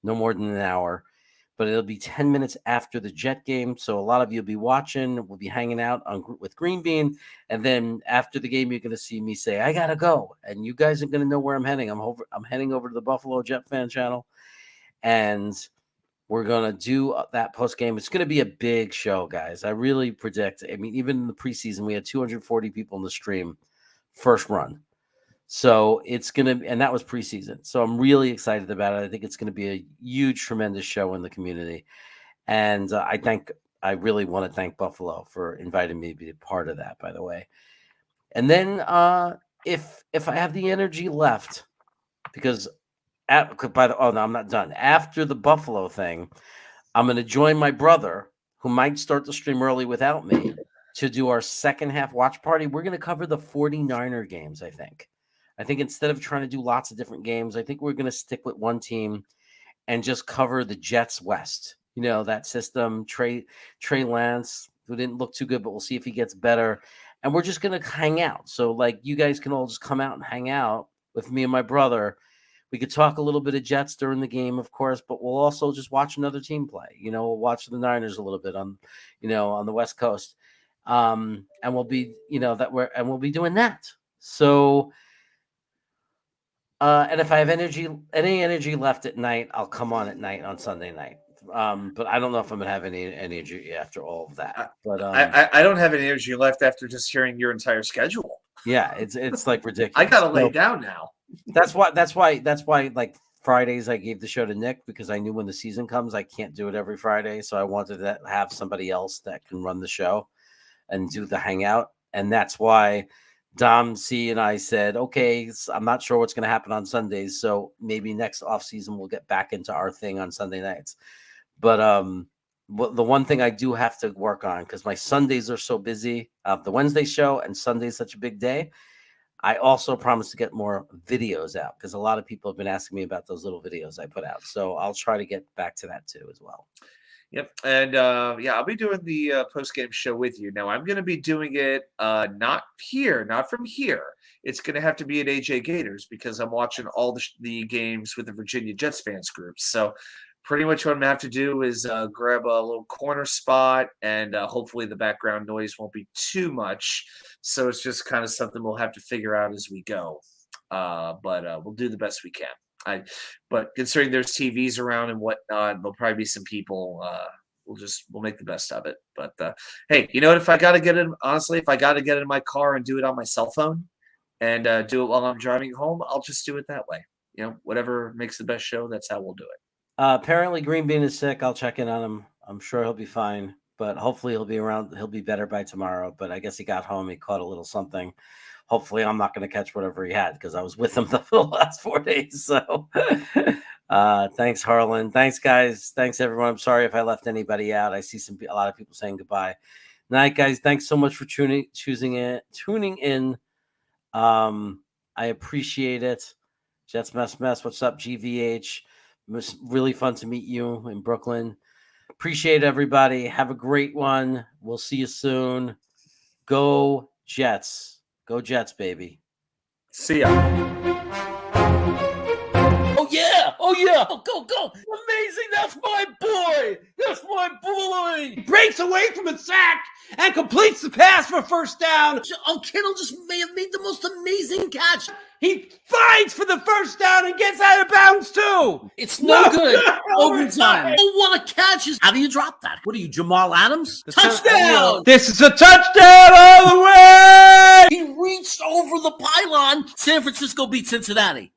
no more than an hour. But it'll be 10 minutes after the Jet game, so a lot of you'll be watching. We'll be hanging out with Green Bean, and then after the game, you're gonna see me say, "I gotta go," and you guys are gonna know where I'm heading. I'm heading over to the Buffalo Jet fan channel, and we're gonna do that post game. It's gonna be a big show, guys. I really predict. I mean, even in the preseason, we had 240 people in the stream. First run. So it's going to, and that was preseason. So I'm really excited about it. I think it's going to be a huge, tremendous show in the community. And I really want to thank Buffalo for inviting me to be a part of that, by the way. And then if I have the energy left, because I'm not done. After the Buffalo thing, I'm going to join my brother, who might start the stream early without me, to do our second half watch party. We're going to cover the 49er games, I think. I think instead of trying to do lots of different games, I think we're going to stick with one team and just cover the Jets West. You know, that system, Trey Lance, who didn't look too good, but we'll see if he gets better. And we're just going to hang out. So, like, you guys can all just come out and hang out with me and my brother. We could talk a little bit of Jets during the game, of course, but we'll also just watch another team play. You know, we'll watch the Niners a little bit on the West Coast. And we'll be, we'll be doing that. So, and if I have any energy left at night, I'll come on at night on Sunday night. But I don't know if I'm gonna have any energy after all of that. But I don't have any energy left after just hearing your entire schedule. yeah, it's like ridiculous. I gotta lay down now. That's why like Fridays I gave the show to Nick, because I knew when the season comes I can't do it every Friday, so I wanted to have somebody else that can run the show and do the hangout. And that's why Dom C and I said, okay, I'm not sure what's going to happen on Sundays, so maybe next off season we'll get back into our thing on Sunday nights. But the one thing I do have to work on, because my Sundays are so busy, the Wednesday show and Sunday's such a big day, I also promise to get more videos out, because a lot of people have been asking me about those little videos I put out. So I'll try to get back to that too as well. Yep. And I'll be doing the post-game show with you. Now, I'm going to be doing it not from here. It's going to have to be at AJ Gators, because I'm watching all the games with the Virginia Jets fans group. So pretty much what I'm going to have to do is grab a little corner spot, and hopefully the background noise won't be too much. So it's just kind of something we'll have to figure out as we go. But we'll do the best we can. But considering there's TVs around and whatnot, there'll probably be some people. We'll make the best of it. But hey, you know what? If I got to get in my car and do it on my cell phone and do it while I'm driving home, I'll just do it that way. You know, whatever makes the best show, that's how we'll do it. Apparently Green Bean is sick. I'll check in on him. I'm sure he'll be fine, but hopefully he'll be around. He'll be better by tomorrow. But I guess he got home. He caught a little something. Hopefully I'm not going to catch whatever he had, because I was with him for the last 4 days. So thanks, Harlan. Thanks, guys. Thanks, everyone. I'm sorry if I left anybody out. I see a lot of people saying goodbye. Night, guys. Thanks so much for tuning in. I appreciate it. Jets Mess. What's up, GVH? It was really fun to meet you in Brooklyn. Appreciate everybody. Have a great one. We'll see you soon. Go Jets. Go Jets, baby. See ya. Oh, yeah. Oh, yeah. Go. Amazing. That's my boy. That's my boy. Breaks away from a sack and completes the pass for first down. Oh, Kittle just may have made the most amazing catch. He fights for the first down and gets out of bounds too. It's no good. Overtime. Oh, what a catch. How do you drop that? What are you, Jamal Adams? Touchdown. This is a touchdown all the way. He reached over the pylon. San Francisco beat Cincinnati.